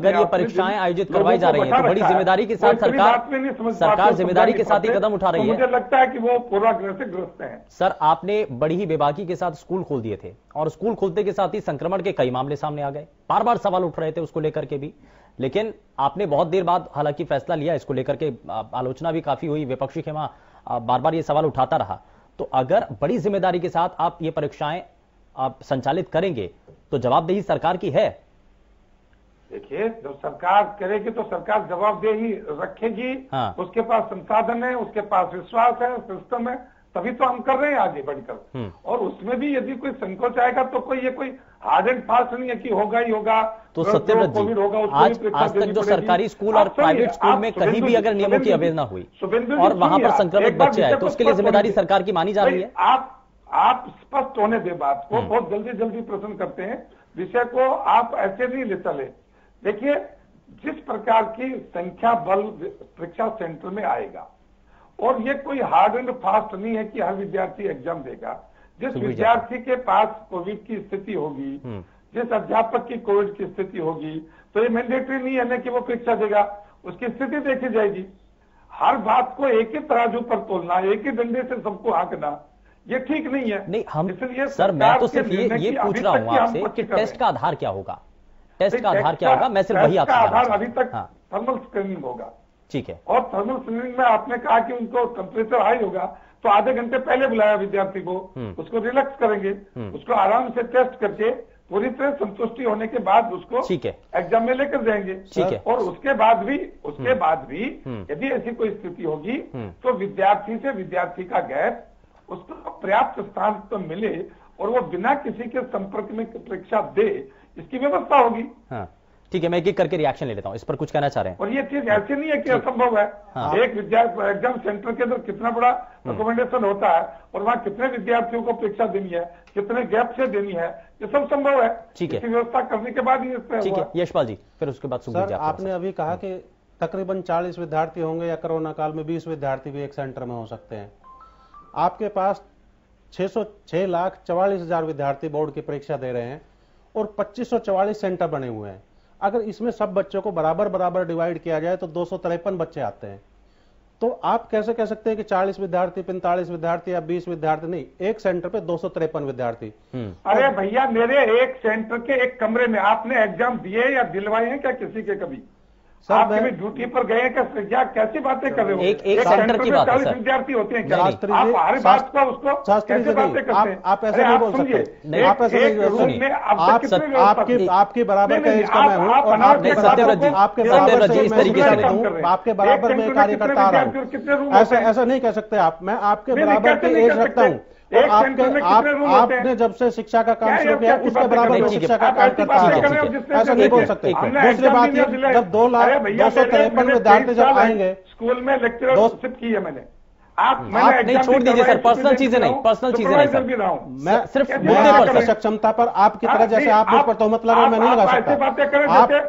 ये परीक्षाएं आयोजित करवाई जा रही है तो बड़ी जिम्मेदारी के साथ सरकार जिम्मेदारी के साथ ही कदम उठा रही है। मुझे लगता है कि वो पूर्वाग्रह से ग्रस्त है। सर, आपने बड़ी ही बेबाकी के साथ स्कूल खोल दिए थे और स्कूल खोलते के साथ ही संक्रमण के कई मामले सामने आ गए, बार बार सवाल उठ रहे थे उसको लेकर के भी, लेकिन आपने बहुत देर बाद हालांकि फैसला लिया इसको लेकर के, आलोचना भी काफी हुई, विपक्षी खेमा बार बार ये सवाल उठाता रहा। तो अगर बड़ी जिम्मेदारी के साथ आप ये परीक्षाएं आप संचालित करेंगे तो जवाबदेही सरकार की है। देखिए, जब सरकार करेगी तो सरकार जवाबदेही रखेगी। उसके पास संसाधन है, उसके पास विश्वास है, सिस्टम है, तभी तो हम कर रहे हैं आगे बढ़कर। और उसमें भी यदि कोई संकोच आएगा तो कोई हार्ड एंड फास्ट नहीं है कि होगा ही होगा। तो सत्यव्रत जी, आज तक जो सरकारी स्कूल और प्राइवेट स्कूल में कहीं भी अगर नियमों की अवहेलना हुई और वहां पर संक्रमित बच्चे आए तो उसके लिए जिम्मेदारी सरकार की मानी जा रही है। आप स्पष्ट होने दे बात को, बहुत जल्दी प्रश्न करते हैं, विषय को आप ऐसे नहीं ले चले। देखिए, जिस प्रकार की संख्या बल परीक्षा सेंटर में आएगा और ये कोई हार्ड एंड फास्ट नहीं है कि हर विद्यार्थी एग्जाम देगा। जिस विद्यार्थी के पास कोविड की स्थिति होगी, जिस अध्यापक की कोविड की स्थिति होगी, तो ये मैंडेटरी नहीं है ना कि वो परीक्षा देगा, उसकी स्थिति देखी जाएगी। हर बात को एक ही तराजू पर तोलना, एक ही डंडे से सबको हाँकना, ये ठीक नहीं है। नहीं, हम इसलिए सर मैं तो सिर्फ ये पूछ रहा हूँ आपसे कि टेस्ट का आधार क्या होगा, टेस्ट का आधार क्या होगा, मैं सिर्फ वही आपसे आधार अभी तक थर्मल स्क्रीनिंग होगा। ठीक है। और थर्मल स्क्रीनिंग में आपने कहा कि उनको टेम्परेचर हाई होगा, तो आधे घंटे पहले बुलाया विद्यार्थी को, उसको रिलैक्स करेंगे, उसको आराम से टेस्ट करके पूरी तरह संतुष्टि होने के बाद उसको एग्जाम में लेकर जाएंगे। ठीक है। और उसके बाद भी यदि ऐसी कोई स्थिति होगी तो विद्यार्थी से विद्यार्थी का गैप, उसको पर्याप्त स्थान तो मिले और वो बिना किसी के संपर्क में परीक्षा दे, इसकी व्यवस्था होगी। हाँ। ठीक है, मैं एक करके रिएक्शन ले लेता हूं, इस पर कुछ कहना चाह रहे हैं। और ये चीज ऐसी नहीं है कि असंभव है। हाँ। एक एग्जाम सेंटर के अंदर कितना बड़ा रिकमेंडेशन होता है और वहाँ कितने विद्यार्थियों को परीक्षा देनी है, कितने गैप से देनी है, ये सब संभव है। ठीक है, इसकी व्यवस्था करने के बाद ही ठीक है। यशपाल जी, फिर उसके बाद सर आपने अभी कहा कि तकरीबन 40 विद्यार्थी होंगे या कोरोना काल में 20 विद्यार्थी भी एक सेंटर में हो सकते हैं। आपके पास 6,44,000 विद्यार्थी बोर्ड की परीक्षा दे रहे हैं और 2544 सेंटर बने हुए हैं। अगर इसमें सब बच्चों को बराबर बराबर डिवाइड किया जाए तो 253 बच्चे आते हैं। तो आप कैसे कह सकते हैं कि 40 विद्यार्थी, 45 विद्यार्थी या 20 विद्यार्थी नहीं, एक सेंटर पे 253 विद्यार्थी। अरे भैया, मेरे एक सेंटर के एक कमरे में आपने एग्जाम दिए या दिलवाए हैं क्या किसी के कभी? आप कभी ड्यूटी पर गए क्या? कैसी बातें कर रहे हो? एक सेंटर की बात है सर। 40 विद्यार्थी होते हैं क्या? शास्त्री आप हर बात का उसको कैसे बातें करते हैं? आप ऐसे नहीं बोल सकते। आप ऐसे नहीं बोल सकते। आपके बराबर का एज का मैं हूँ और आपके बराबर में कार्यकर्ता आ रहा हूँ। ऐसा नहीं कह सकते आप। मैं आपके बराबर के एज रखता हूँ और आपने जब से शिक्षा का काम शुरू किया उसके बराबर शिक्षा का काम करता है, ऐसा नहीं बोल सकते। दूसरी बात ये, जब 2,253 विद्यार्थी जब आएंगे, स्कूल में लेक्चरशिप की है मैंने। आप नहीं, छोड़ दीजिए सर, पर्सनल चीजें नहीं, पर्सनल चीजें नहीं सर। मैं सिर्फ आपकी सक्षमता पर, आपकी तरह जैसे आप मुझ पर तोहमत लगा, मैं नहीं लगा सकता।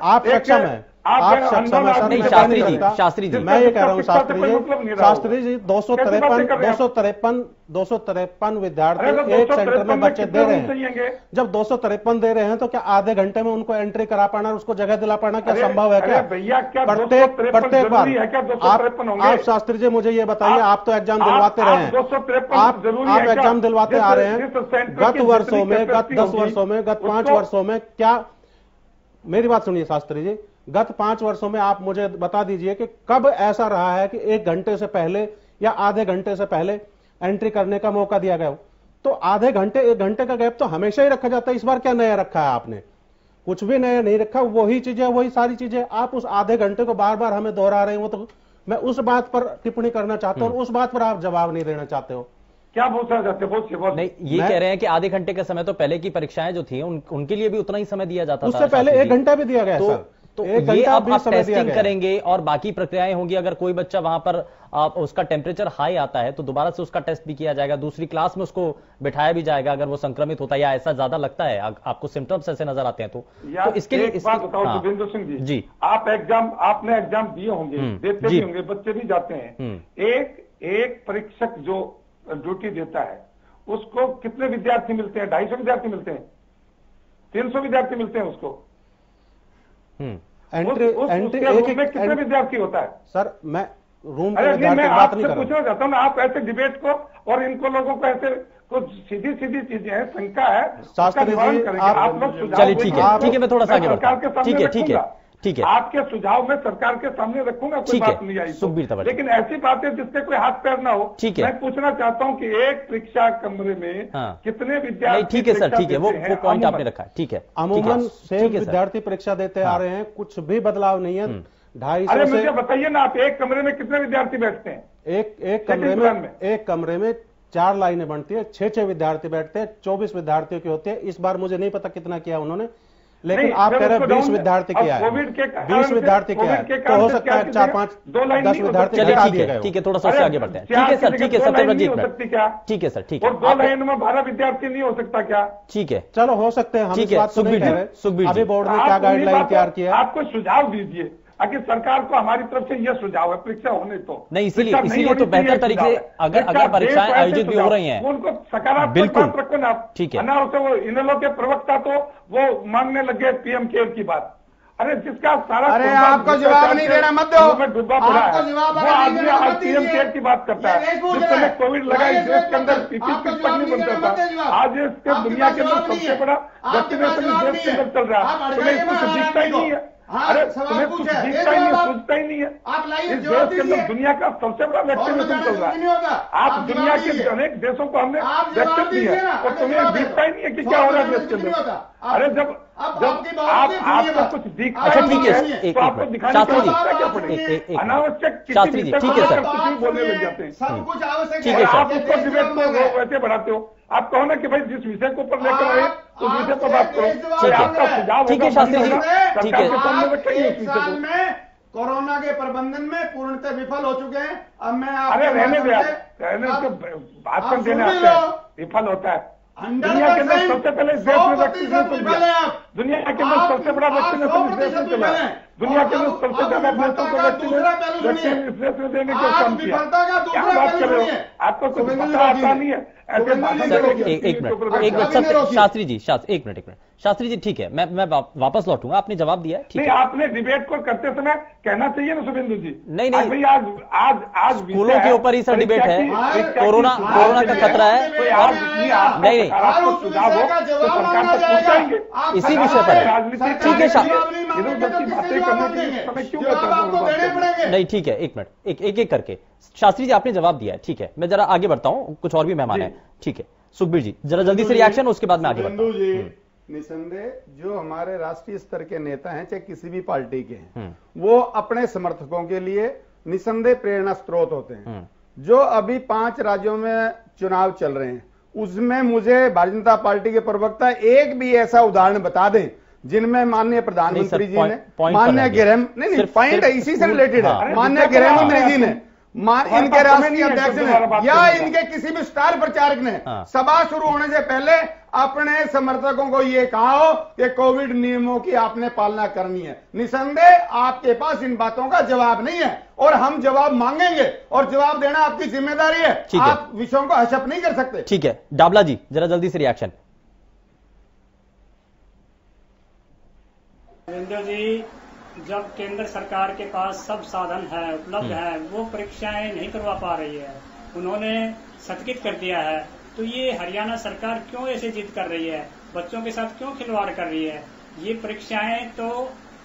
आप सक्षम है, आप सक्षम है सर। शास्त्री जी, मैं ये कह रहा हूँ शास्त्री जी 253 विद्यार्थी एक सेंटर में बच्चे दे रहे हैं। जब 253 दे रहे हैं तो क्या आधे घंटे में उनको एंट्री करा पाना, उसको जगह दिला पाना क्या संभव है? क्या प्रत्येक बार आप शास्त्री जी मुझे ये बताइए, आप तो एग्जाम दिलवाते रहे हैं, आप एग्जाम दिलवाते आ रहे हैं गत वर्षों में, गत 10 वर्षों में, गत 5 वर्षों में। क्या, मेरी बात सुनिए शास्त्री जी, गत 5 वर्षों में आप मुझे बता दीजिए कि कब ऐसा रहा है कि 1 घंटे से पहले या आधे घंटे से पहले एंट्री करने का मौका दिया गया हो। तो आधे घंटे 1 घंटे का गैप तो हमेशा ही रखा जाता है। इस बार क्या नया रखा है आपने? कुछ भी नया नहीं रखा, वही चीजें, वही सारी चीजें। आप उस आधे घंटे को बार बार हमें दोहरा रहे हो, तो मैं उस बात पर टिप्पणी करना चाहता हूं और उस बात पर आप जवाब नहीं देना चाहते हो। क्या पूछना चाहते हो? नहीं, ये कह रहे हैं कि आधे घंटे का समय तो पहले की परीक्षाएं जो थी उनके लिए भी उतना ही समय दिया जाता था। उससे पहले 1 घंटा भी दिया गया सर। तो ये अब आप टेस्टिंग करेंगे और बाकी प्रक्रियाएं होंगी। अगर कोई बच्चा वहां पर उसका टेम्परेचर हाई आता है तो दोबारा से उसका टेस्ट भी किया जाएगा, दूसरी क्लास में उसको बिठाया भी जाएगा अगर वो संक्रमित होता है या ऐसा ज्यादा लगता है, आपको सिम्टम्स ऐसे नजर आते हैं तो इसके लिए एक बात बताओ जोगिंदर सिंह जी, आपने एग्जाम दिए होंगे, देते भी होंगे, बच्चे भी जाते हैं। एक परीक्षक जो ड्यूटी देता है उसको कितने विद्यार्थी मिलते हैं? 250 विद्यार्थी मिलते हैं, 300 विद्यार्थी मिलते हैं उसको। एंट्री में कितने विद्यार्थी होता है सर? मैं रूम मैं आपसे पूछना चाहता हूँ, आप ऐसे डिबेट को और इनको लोगों को ऐसे कुछ सीधी चीजें हैं, शंका है, शास्त्री जी आप लोग चलिए ठीक है, मैं थोड़ा सा आगे बढ़ता हूं। ठीक है, आपके सुझाव में सरकार के सामने रखूंगा, कोई बात नहीं आई तो। लेकिन ऐसी बातें जिससे कोई हाथ पैर ना हो, मैं पूछना चाहता हूं कि एक परीक्षा कमरे में कितने विद्यार्थी? ठीक है सर, ठीक है, वो पॉइंट आपने रखा है। ठीक है, अमूमन से विद्यार्थी परीक्षा देते आ रहे हैं, कुछ भी बदलाव नहीं है। 250 अरे मुझे बताइए ना, आप एक कमरे में कितने विद्यार्थी बैठते हैं? एक कमरे में 4 लाइनें बनती है, 6 विद्यार्थी बैठते हैं, 24 विद्यार्थियों की होती है। इस बार मुझे नहीं पता कितना किया उन्होंने, लेकिन आप कह रहे हैं 20 विद्यार्थी किया है, 20 विद्यार्थी किया है, तो हो सकता है 4-5-10 विद्यार्थी हटा दिए गए। ठीक है, थोड़ा सा उससे आगे बढ़ते हैं। ठीक है सर, ठीक है सत्यव्रत जी, ठीक है सर, ठीक है। और 2 लाइन में 12 विद्यार्थी नहीं हो सकता क्या? ठीक है, चलो हो सकते हैं, हम इस बात को नहीं कह रहे। अभी बोर्ड ने क्या गाइडलाइन तैयार किया है? आपको सुझाव दीजिए, आखिर सरकार को हमारी तरफ से यह सुझाव है, परीक्षा होने तो नहीं, इसीलिए तो बेहतर तरीके से अगर परीक्षाएं आयोजित भी हो रही हैं, उनको सकारात्मक बात रखो ना। ठीक है, अनावश्यक वो इनेलो के प्रवक्ता तो वो मांगने लगे पीएम केयर की बात। अरे जिसका सारा, अरे आपको जवाब नहीं देना मत दो, डूबा पड़ा है वो आदमी आज पीएम केयर की बात करता है। जिस समय कोविड लगा इस देश के अंदर पीपी किट तक नहीं बनता था, आज इसके दुनिया के अंदर सबसे बड़ा वैक्सीनेशन इस देश के अंदर चल रहा है। तुम्हें कुछ दिखता ही नहीं है, अरे तुम्हें कुछ दिखता ही नहीं, सूझता ही नहीं है। इस देश के अंदर दुनिया का सबसे बड़ा वैक्सीनेशन चल रहा है। आप दुनिया के अनेक देशों को हमने वैक्सीन दी है और तुम्हें दिखता ही नहीं है कि क्या हो रहा है देश के अंदर। अरे जब आपको कुछ दिखता है, ठीक है, तो आपको दिखाने की आवश्यकता क्या पड़ेगी? अनावश्यक शास्त्री जी, ठीक है सर, कुछ भी बोलने लग जाते हैं। सब कुछ आवश्यक ठीक है सर, आप उसको डिबेट को वैसे बढ़ाते हो। आप कहो ना कि भाई जिस विषय को ऊपर लेकर आए तो विषय पर बात करो। ठीक है शास्त्री जी, ठीक है। साल में कोरोना के प्रबंधन में पूर्णतः विफल हो चुके हैं। अब मैं अरे रहने भाषण देने आते हैं, विफल होता है। दुनिया के अंदर सबसे पहले देश में वैक्सीनेशन दिया, दुनिया के अंदर सबसे बड़ा वैक्सीनेशन इस देश में चला, दुनिया के अंदर सबसे ज्यादा देशों को वैक्सीन इस देश में देने का काम किया। क्या बात कर रहे हो? आपको कुछ पता आता नहीं है ऐसे। एक मिनट शास्त्री जी, एक मिनट शास्त्री जी, ठीक है, मैं वापस लौटूंगा, आपने जवाब दिया है, ठीक है। आपने डिबेट को करते समय कहना चाहिए ना शुभेंदु जी। नहीं भाई आज स्कूलों के ऊपर ही सर डिबेट है, कोरोना का खतरा है, नहीं सुझाव हो तो सरकार तक पहुंचाएंगे, इसी विषय पर है, ठीक है नहीं, ठीक है, एक मिनट, एक करके शास्त्री जी आपने जवाब दिया है, ठीक है, मैं जरा आगे बढ़ता हूं, कुछ और भी मेहमान है, ठीक है। सुखबीर जी जरा जल्दी से रिएक्शन, उसके बाद मैं आगे बढ़ता हूं। निसंदेह जो हमारे राष्ट्रीय स्तर के नेता हैं, चाहे किसी भी पार्टी के हैं, वो अपने समर्थकों के लिए निसंदेह प्रेरणा स्रोत होते हैं। जो अभी 5 राज्यों में चुनाव चल रहे हैं, उसमें मुझे भारतीय जनता पार्टी के प्रवक्ता एक भी ऐसा उदाहरण बता दें जिनमें माननीय प्रधानमंत्री जी ने, माननीय गृह नहीं पॉइंट इसी से रिलेटेड है, माननीय गृह मंत्री जी ने, इनके राष्ट्रीय अध्यक्ष ने या इनके किसी भी स्टार प्रचारक ने सभा शुरू होने से पहले अपने समर्थकों को यह कहा हो कि कोविड नियमों की आपने पालना करनी है। निसंदेह आपके पास इन बातों का जवाब नहीं है और हम जवाब मांगेंगे और जवाब देना आपकी जिम्मेदारी है। आप विषयों को हशप नहीं कर सकते। ठीक है, डाबला जी जरा जल्दी से रिएक्शन। जी, जब केंद्र सरकार के पास सब साधन है, उपलब्ध है, वो परीक्षाएं नहीं करवा पा रही है, उन्होंने स्थगित कर दिया है, तो ये हरियाणा सरकार क्यों ऐसे जिद कर रही है, बच्चों के साथ क्यों खिलवाड़ कर रही है? ये परीक्षाएं तो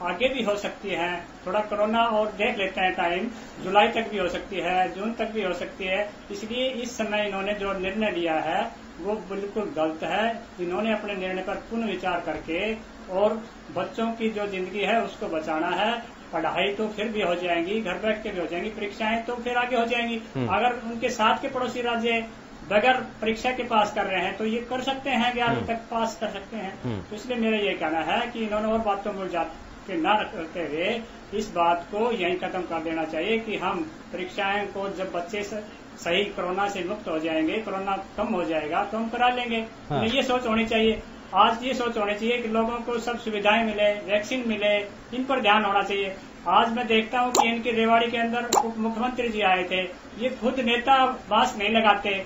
आगे भी हो सकती हैं, थोड़ा कोरोना और देख लेते हैं टाइम, जुलाई तक भी हो सकती है, जून तक भी हो सकती है। इसलिए इस समय इन्होंने जो निर्णय लिया है वो बिल्कुल गलत है। इन्होंने अपने निर्णय पर पुनः विचार करके और बच्चों की जो जिंदगी है उसको बचाना है। पढ़ाई तो फिर भी हो जाएंगी, घर बैठ के भी हो जाएंगी, परीक्षाएं तो फिर आगे हो जाएंगी। अगर उनके साथ के पड़ोसी राज्य बगैर परीक्षा के पास कर रहे हैं तो ये कर सकते हैं, 11वीं तक पास कर सकते हैं। तो इसलिए मेरा ये कहना है कि इन्होंने और बातों में जाके न करते हुए इस बात को यहीं खत्म कर देना चाहिए कि हम परीक्षाएं को जब बच्चे सही कोरोना से मुक्त हो जाएंगे, कोरोना कम हो जाएगा तो हम करा लेंगे। ये सोच होनी चाहिए। आज ये सोच होनी चाहिए कि लोगों को सब सुविधाएं मिले, वैक्सीन मिले, इन पर ध्यान होना चाहिए। आज मैं देखता हूं कि इनके रेवाड़ी के अंदर उप मुख्यमंत्री जी आए थे, ये खुद नेता मास्क नहीं लगाते,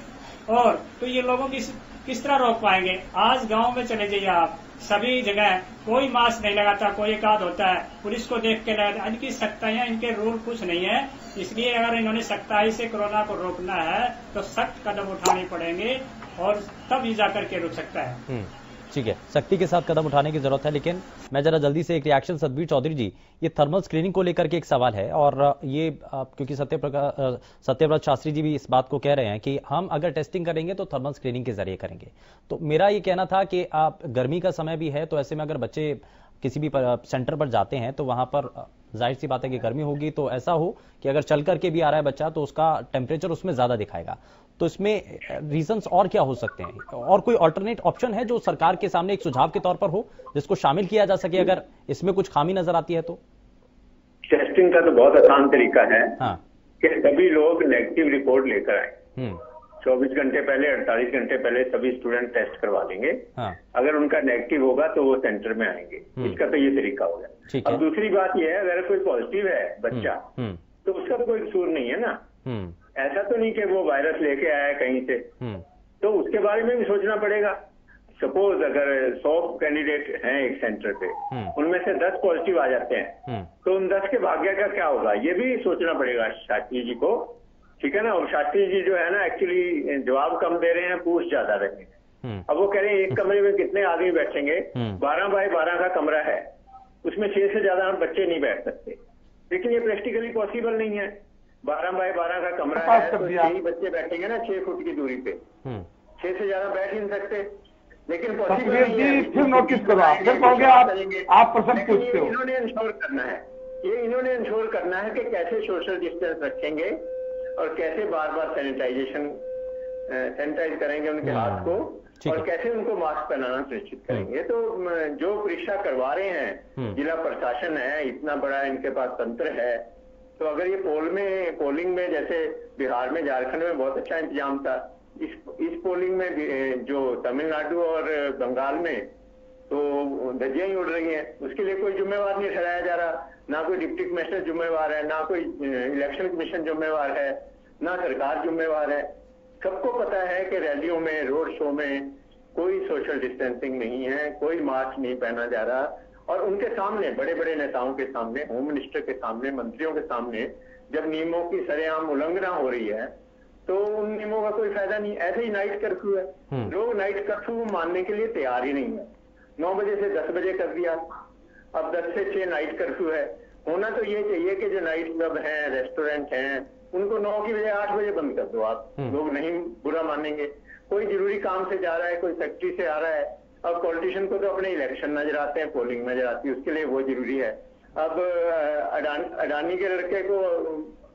और तो ये लोगों की किस तरह रोक पाएंगे? आज गांव में चले जाइए आप, सभी जगह कोई मास्क नहीं लगाता, कोई एक आध होता है, पुलिस को देख के लगाता। इनकी सख्ताइयां, इनके रूल कुछ नहीं है। इसलिए अगर इन्होंने सख्ताई से कोरोना को रोकना है तो सख्त कदम उठाने पड़ेंगे और तब ही जाकर के रुक सकता है। ठीक है, सख्ती के साथ कदम उठाने की जरूरत है। लेकिन मैं जरा जल्दी से एक रिएक्शन, सतबीर चौधरी जी, ये थर्मल स्क्रीनिंग को लेकर के एक सवाल है, और ये क्योंकि सत्यव्रत शास्त्री जी भी इस बात को कह रहे हैं कि हम अगर टेस्टिंग करेंगे तो थर्मल स्क्रीनिंग के जरिए करेंगे। तो मेरा ये कहना था कि आप गर्मी का समय भी है, तो ऐसे में अगर बच्चे किसी भी सेंटर पर जाते हैं तो वहां पर जाहिर सी बात है कि गर्मी होगी, तो ऐसा हो कि अगर चल करके भी आ रहा है बच्चा तो उसका टेम्परेचर उसमें ज्यादा दिखाएगा। तो इसमें रीजंस और क्या हो सकते हैं, और कोई अल्टरनेट ऑप्शन है जो सरकार के सामने एक सुझाव के तौर पर हो जिसको शामिल किया जा सके अगर इसमें कुछ खामी नजर आती है तो? टेस्टिंग का तो बहुत आसान तरीका है कि सभी लोग नेगेटिव रिपोर्ट लेकर आए 24 घंटे पहले, 48 घंटे पहले सभी स्टूडेंट टेस्ट करवा लेंगे। हाँ। अगर उनका नेगेटिव होगा तो वो सेंटर में आएंगे। इसका तो ये तरीका हो गया। अब दूसरी बात ये है, अगर कोई पॉजिटिव है बच्चा तो उसका तो कोई कसूर नहीं है ना। ऐसा तो नहीं कि वो वायरस लेके आया कहीं से, तो उसके बारे में भी सोचना पड़ेगा। सपोज अगर 100 कैंडिडेट हैं एक सेंटर पे, उनमें से 10 पॉजिटिव आ जाते हैं, तो उन 10 के भाग्य का क्या होगा ये भी सोचना पड़ेगा शास्त्री जी को, ठीक है ना। और शास्त्री जी जो है ना एक्चुअली जवाब कम दे रहे हैं, पूछ ज्यादा रहे हैं। अब वो कह रहे हैं एक कमरे में कितने आदमी बैठेंगे, 12 बाय 12 का कमरा है, उसमें 6 से ज्यादा हम बच्चे नहीं बैठ सकते। लेकिन ये प्रैक्टिकली पॉसिबल नहीं है। 12 बाय 12 का कमरा है तो 6 ही बच्चे बैठेंगे ना 6 फुट की दूरी पे, 6 से ज्यादा बैठ ही नहीं सकते। लेकिन पॉसिबल नहीं है। फिर नोटिस करो, फिर कहोगे आप प्रश्न पूछते हो। इन्होंने इंश्योर करना है, ये इन्होंने इंश्योर करना है कि कैसे सोशल डिस्टेंस रखेंगे और कैसे बार बार सैनिटाइज करेंगे उनके हाथ को, और कैसे उनको मास्क पहनाना सुनिश्चित करेंगे। तो जो परीक्षा करवा रहे हैं, जिला प्रशासन है, इतना बड़ा इनके पास तंत्र है, तो अगर ये पोलिंग में जैसे बिहार में, झारखंड में बहुत अच्छा इंतजाम था, इस पोलिंग में जो तमिलनाडु और बंगाल में तो धज्जियां ही उड़ रही हैं, उसके लिए कोई जिम्मेवार नहीं ठहराया जा रहा। ना कोई डिप्टी कमिश्नर जिम्मेवार है, ना कोई इलेक्शन कमीशन जिम्मेवार है, ना सरकार जिम्मेवार है। सबको पता है कि रैलियों में, रोड शो में कोई सोशल डिस्टेंसिंग नहीं है, कोई मास्क नहीं पहना जा रहा। और उनके सामने, बड़े बड़े नेताओं के सामने, होम मिनिस्टर के सामने, मंत्रियों के सामने जब नियमों की सरेआम उल्लंघना हो रही है तो उन नियमों का कोई फायदा नहीं। ऐसे ही नाइट कर्फ्यू है, लोग नाइट कर्फ्यू मानने के लिए तैयार ही नहीं है। 9 बजे से 10 बजे कर दिया, अब 10 से 6 नाइट कर्फ्यू है। होना तो ये चाहिए कि जो नाइट क्लब हैं, रेस्टोरेंट हैं, उनको 9 की बजाय 8 बजे बंद कर दो आप, लोग नहीं बुरा मानेंगे। कोई जरूरी काम से जा रहा है, कोई फैक्ट्री से आ रहा है। अब पॉलिटिशियन को तो अपने इलेक्शन नजर आते हैं, पोलिंग नजर आती है, उसके लिए वो जरूरी है। अब अडानी के लड़के को,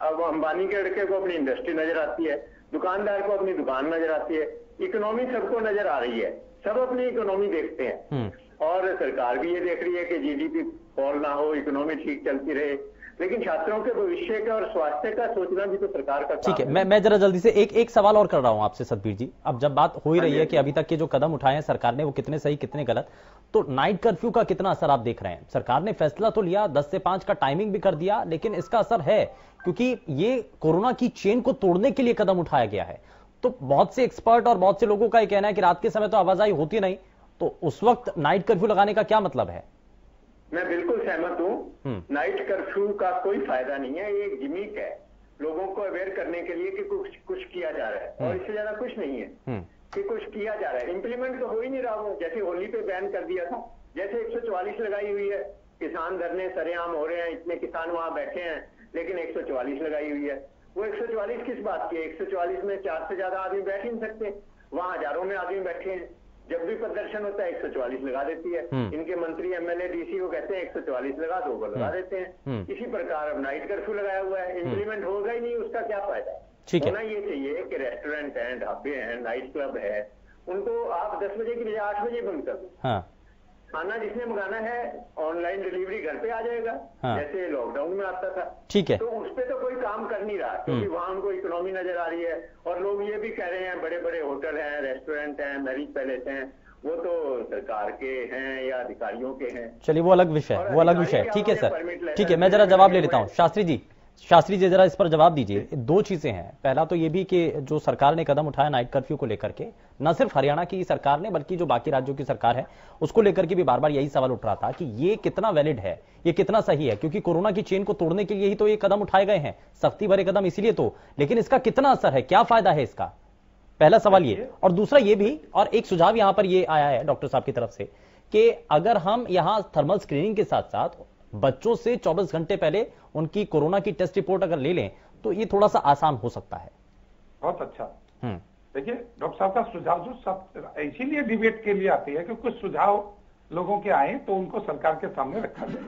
अब अंबानी के लड़के को अपनी इंडस्ट्री नजर आती है, दुकानदार को अपनी दुकान नजर आती है, इकोनॉमी सबको नजर आ रही है, सब अपनी इकोनॉमी देखते हैं। और सरकार भी ये देख रही है कि जीडीपी फॉल ना हो, इकोनॉमी ठीक चलती रहे। लेकिन छात्रों के भविष्य का और स्वास्थ्य का सोचना भी तो सरकार का ठीक है। मैं जरा जल्दी से एक सवाल और कर रहा हूं आपसे सतबीर जी। अब जब बात हो ही रही है कि अभी तक के जो कदम उठाए हैं सरकार ने वो कितने सही कितने गलत, तो नाइट कर्फ्यू का कितना असर आप देख रहे हैं? सरकार ने फैसला तो लिया, 10 से 5 का टाइमिंग भी कर दिया, लेकिन इसका असर है क्योंकि ये कोरोना की चेन को तोड़ने के लिए कदम उठाया गया है। तो बहुत से एक्सपर्ट और बहुत से लोगों का यह कहना है कि रात के समय तो आवाजाही होती नहीं, तो उस वक्त नाइट कर्फ्यू लगाने का क्या मतलब है? मैं बिल्कुल सहमत हूँ। नाइट कर्फ्यू का कोई फायदा नहीं है, ये एक गिमिक है लोगों को अवेयर करने के लिए कि कुछ किया जा रहा है, और इससे ज्यादा कुछ नहीं है कि कुछ किया जा रहा है। इंप्लीमेंट तो हो ही नहीं रहा। वो जैसे होली पे बैन कर दिया था, जैसे 144 लगाई हुई है, किसान धरने सरेआम हो रहे हैं, इतने किसान वहां बैठे हैं, लेकिन 144 लगाई हुई है। वो 144 किस बात की है? 144 में 4 से ज्यादा आदमी बैठ ही नहीं सकते, वहां हजारों में आदमी बैठे हैं। जब भी प्रदर्शन होता है 144 लगा देती है। इनके मंत्री, एमएलए, डीसी को कहते हैं 144 लगा दो, वो लगा देते हैं। इसी प्रकार अब नाइट कर्फ्यू लगाया हुआ है, इंप्लीमेंट होगा ही नहीं, उसका क्या फायदा? होना ये चाहिए कि रेस्टोरेंट हैं, ढाबे हैं, नाइट क्लब है, उनको आप 10 बजे की बजाय 8 बजे बंद कर दो। खाना जिसने मंगाना है ऑनलाइन डिलीवरी घर पे आ जाएगा, जैसे लॉकडाउन में आता था। ठीक है। तो उस पे तो कोई काम कर नहीं रहा, क्योंकि वहां उनको इकोनॉमी नजर आ रही है। और लोग ये भी कह रहे हैं बड़े बड़े होटल हैं, रेस्टोरेंट हैं, मैरिज पैलेस हैं, वो तो सरकार के हैं या अधिकारियों के हैं। चलिए वो अलग विषय है, वो अलग विषय है। ठीक है सर, ठीक है, मैं जरा जवाब ले लेता हूँ। शास्त्री जी जरा इस पर जवाब दीजिए। 2 चीजें हैं। पहला तो ये भी कि जो सरकार ने कदम उठाया नाइट कर्फ्यू को लेकर के, न सिर्फ हरियाणा की सरकार ने बल्कि जो बाकी राज्यों की सरकार है उसको लेकर के भी बार बार यही सवाल उठ रहा था कि ये कितना वैलिड है, ये कितना सही है, क्योंकि कोरोना की चेन को तोड़ने के लिए ही तो ये कदम उठाए गए हैं, सख्ती भरे कदम इसीलिए तो। लेकिन इसका कितना असर है, क्या फायदा है इसका? पहला सवाल ये। और दूसरा ये भी, और एक सुझाव यहां पर ये आया है डॉक्टर साहब की तरफ से कि अगर हम यहां थर्मल स्क्रीनिंग के साथ साथ बच्चों से 24 घंटे पहले उनकी कोरोना की टेस्ट रिपोर्ट अगर ले लें तो ये थोड़ा सा आसान हो सकता है। बहुत अच्छा। देखिए डॉक्टर साहब का सुझाव जो सब इसीलिए डिबेट के लिए आती है कि कुछ सुझाव लोगों के आए तो उनको सरकार के सामने रखा जाए,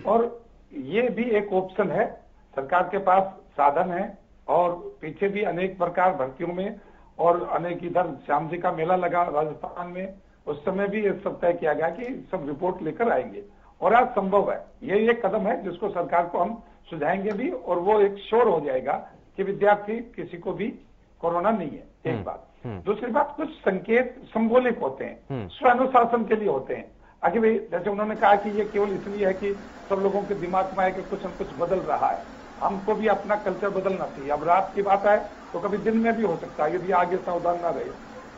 और ये भी एक ऑप्शन है। सरकार के पास साधन है, और पीछे भी अनेक प्रकार भर्तियों में और अनेक, इधर श्याम जी का मेला लगा राजस्थान में, उस समय भी ये सब तय किया गया कि सब रिपोर्ट लेकर आएंगे, और आज संभव है। ये एक कदम है जिसको सरकार को हम सुझाएंगे भी, और वो एक श्योर हो जाएगा कि विद्यार्थी किसी को भी कोरोना नहीं है, एक बात। दूसरी बात, कुछ संकेत सिंबॉलिक होते हैं, स्वानुशासन के लिए होते हैं। आगे भाई जैसे उन्होंने कहा कि ये केवल इसलिए है कि सब लोगों के दिमाग में आए कि कुछ न कुछ बदल रहा है, हमको भी अपना कल्चर बदलना चाहिए। अब रात की बात है तो कभी दिन में भी हो सकता है यदि आगे सावधान ना रहे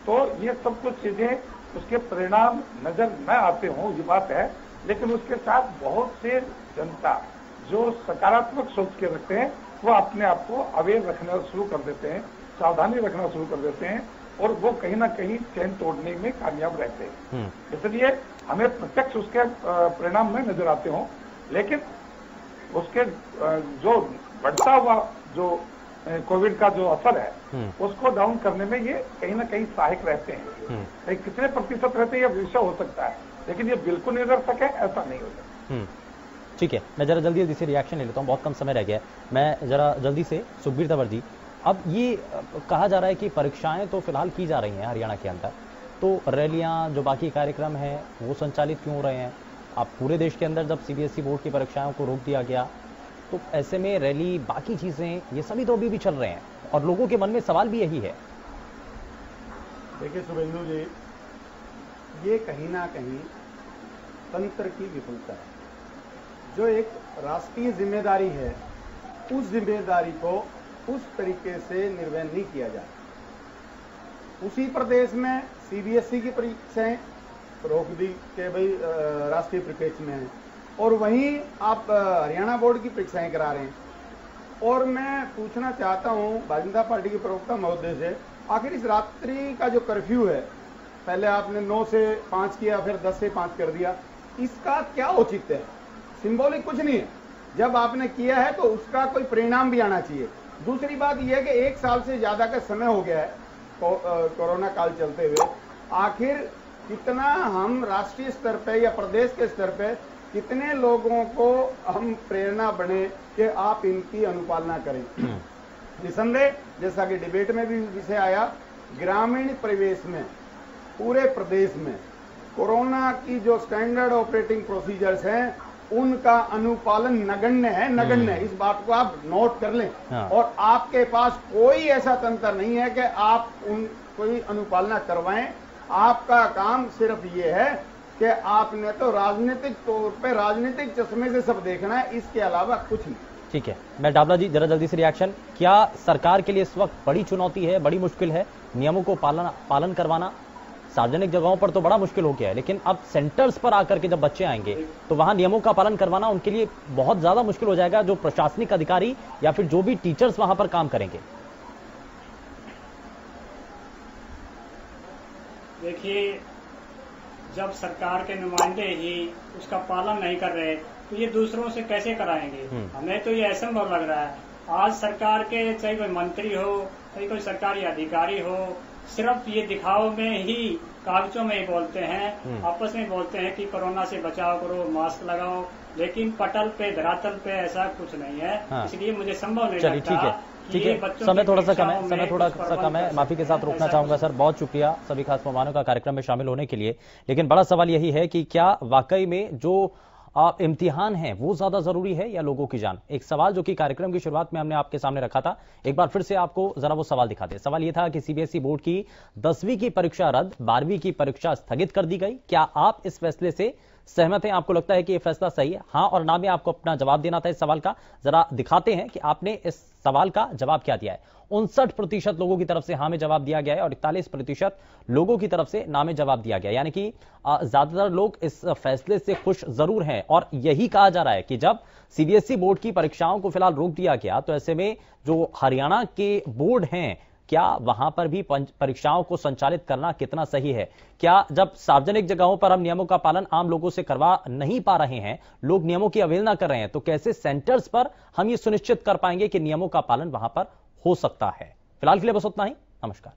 तो। ये सब कुछ चीजें उसके परिणाम नजर न आते हों, ये बात है, लेकिन उसके साथ बहुत से जनता जो सकारात्मक सोच के रखते हैं वो अपने आप को अवेयर रखना शुरू कर देते हैं, सावधानी रखना शुरू कर देते हैं और वो कहीं ना कहीं चैन तोड़ने में कामयाब रहते हैं। इसलिए हमें प्रत्यक्ष उसके परिणाम में नजर आते हों, लेकिन उसके जो बढ़ता हुआ जो कोविड का जो असर है उसको डाउन करने में ये कहीं ना कहीं सहायक रहते हैं। कितने प्रतिशत रहते हैं यह विषय हो सकता है, लेकिन ये बिल्कुल नहीं रह सके ऐसा नहीं हो सकता। ठीक है, मैं जरा जल्दी से रिएक्शन ले लेता हूँ, बहुत कम समय रह गया है। मैं जरा जल्दी से सुखबीर तंवर जी, अब ये कहा जा रहा है कि परीक्षाएं तो फिलहाल की जा रही हैं हरियाणा के अंदर, तो रैलियां जो बाकी कार्यक्रम हैं वो संचालित क्यों हो रहे हैं? अब पूरे देश के अंदर जब सीबीएसई बोर्ड की परीक्षाओं को रोक दिया गया तो ऐसे में रैली बाकी चीजें ये सभी तो अभी भी चल रहे हैं और लोगों के मन में सवाल भी यही है। देखिए शुभेंदु जी, ये कहीं ना कहीं तंत्र की विफलता है। जो एक राष्ट्रीय जिम्मेदारी है उस जिम्मेदारी को उस तरीके से निर्वहन नहीं किया जाता। उसी प्रदेश में सीबीएसई की परीक्षाएं रोक दी कि भाई राष्ट्रीय परिप्रेक्ष्य में है, और वहीं आप हरियाणा बोर्ड की परीक्षाएं करा रहे हैं। और मैं पूछना चाहता हूं भारतीय जनता पार्टी के प्रवक्ता महोदय से, आखिर इस रात्रि का जो कर्फ्यू है, पहले आपने 9 से 5 किया, फिर 10 से 5 कर दिया, इसका क्या औचित्य है? सिंबॉलिक कुछ नहीं है, जब आपने किया है तो उसका कोई परिणाम भी आना चाहिए। दूसरी बात यह है कि 1 साल से ज्यादा का समय हो गया है कोरोना काल चलते हुए, आखिर कितना हम राष्ट्रीय स्तर पे या प्रदेश के स्तर पे कितने लोगों को हम प्रेरणा बने कि आप इनकी अनुपालना करें। निसंदेह जैसा कि डिबेट में भी विषय आया, ग्रामीण परिवेश में पूरे प्रदेश में कोरोना की जो स्टैंडर्ड ऑपरेटिंग प्रोसीजर्स हैं उनका अनुपालन नगण्य है, नगण्य है। इस बात को आप नोट कर लें। और आपके पास कोई ऐसा तंत्र नहीं है कि आप उन कोई अनुपालना करवाएं। आपका काम सिर्फ ये है कि आपने तो राजनीतिक तौर पे राजनीतिक चश्मे से सब देखना है, इसके अलावा कुछ नहीं। ठीक है, मैं डाबला जी जरा जल्दी से रिएक्शन। क्या सरकार के लिए इस वक्त बड़ी चुनौती है, बड़ी मुश्किल है नियमों को पालन करवाना? सार्वजनिक जगहों पर तो बड़ा मुश्किल हो गया है, लेकिन अब सेंटर्स पर आकर के जब बच्चे आएंगे तो वहां नियमों का पालन करवाना उनके लिए बहुत ज्यादा मुश्किल हो जाएगा, जो प्रशासनिक अधिकारी या फिर जो भी टीचर्स वहां पर काम करेंगे। देखिए, जब सरकार के नुमाइंदे ही उसका पालन नहीं कर रहे तो ये दूसरों से कैसे कराएंगे? हमें तो ये असंभव लग रहा है। आज सरकार के चाहे कोई मंत्री हो, चाहे कोई सरकारी अधिकारी हो, सिर्फ ये दिखाओ में ही, कागजों में ही बोलते हैं, आपस में बोलते हैं कि कोरोना से बचाव करो, मास्क लगाओ, लेकिन पटल पे धरातल पे ऐसा कुछ नहीं है। इसलिए मुझे संभव नहीं लगता। ठीक है, समय थोड़ा सा कम है, माफी के साथ रोकना चाहूंगा सर। बहुत शुक्रिया सभी खास मेहमानों का कार्यक्रम में शामिल होने के लिए। लेकिन बड़ा सवाल यही है कि क्या वाकई में जो इम्तिहान है वो ज्यादा जरूरी है या लोगों की जान? एक सवाल जो कि कार्यक्रम की शुरुआत में हमने आपके सामने रखा था, एक बार फिर से आपको जरा वो सवाल दिखाते। सवाल ये था कि सीबीएसई बोर्ड की 10वीं की परीक्षा रद्द, 12वीं की परीक्षा स्थगित कर दी गई। क्या आप इस फैसले से सहमत हैं? आपको लगता है कि यह फैसला सही है? हाँ और ना में आपको अपना जवाब देना था इस सवाल का। जरा दिखाते हैं कि आपने इस सवाल का जवाब क्या दिया है। 59% लोगों की तरफ से हाँ में जवाब दिया गया है और 41% लोगों की तरफ से ना में जवाब दिया गया, यानी कि ज्यादातर लोग इस फैसले से खुश जरूर हैं। और यही कहा जा रहा है कि जब सीबीएसई बोर्ड की परीक्षाओं को फिलहाल रोक दिया गया तो ऐसे में जो हरियाणा के बोर्ड हैं, क्या वहां पर भी परीक्षाओं को संचालित करना कितना सही है? क्या जब सार्वजनिक जगहों पर हम नियमों का पालन आम लोगों से करवा नहीं पा रहे हैं, लोग नियमों की अवहेलना कर रहे हैं, तो कैसे सेंटर्स पर हम ये सुनिश्चित कर पाएंगे कि नियमों का पालन वहां पर हो सकता है? फिलहाल के लिए बस उतना ही। नमस्कार।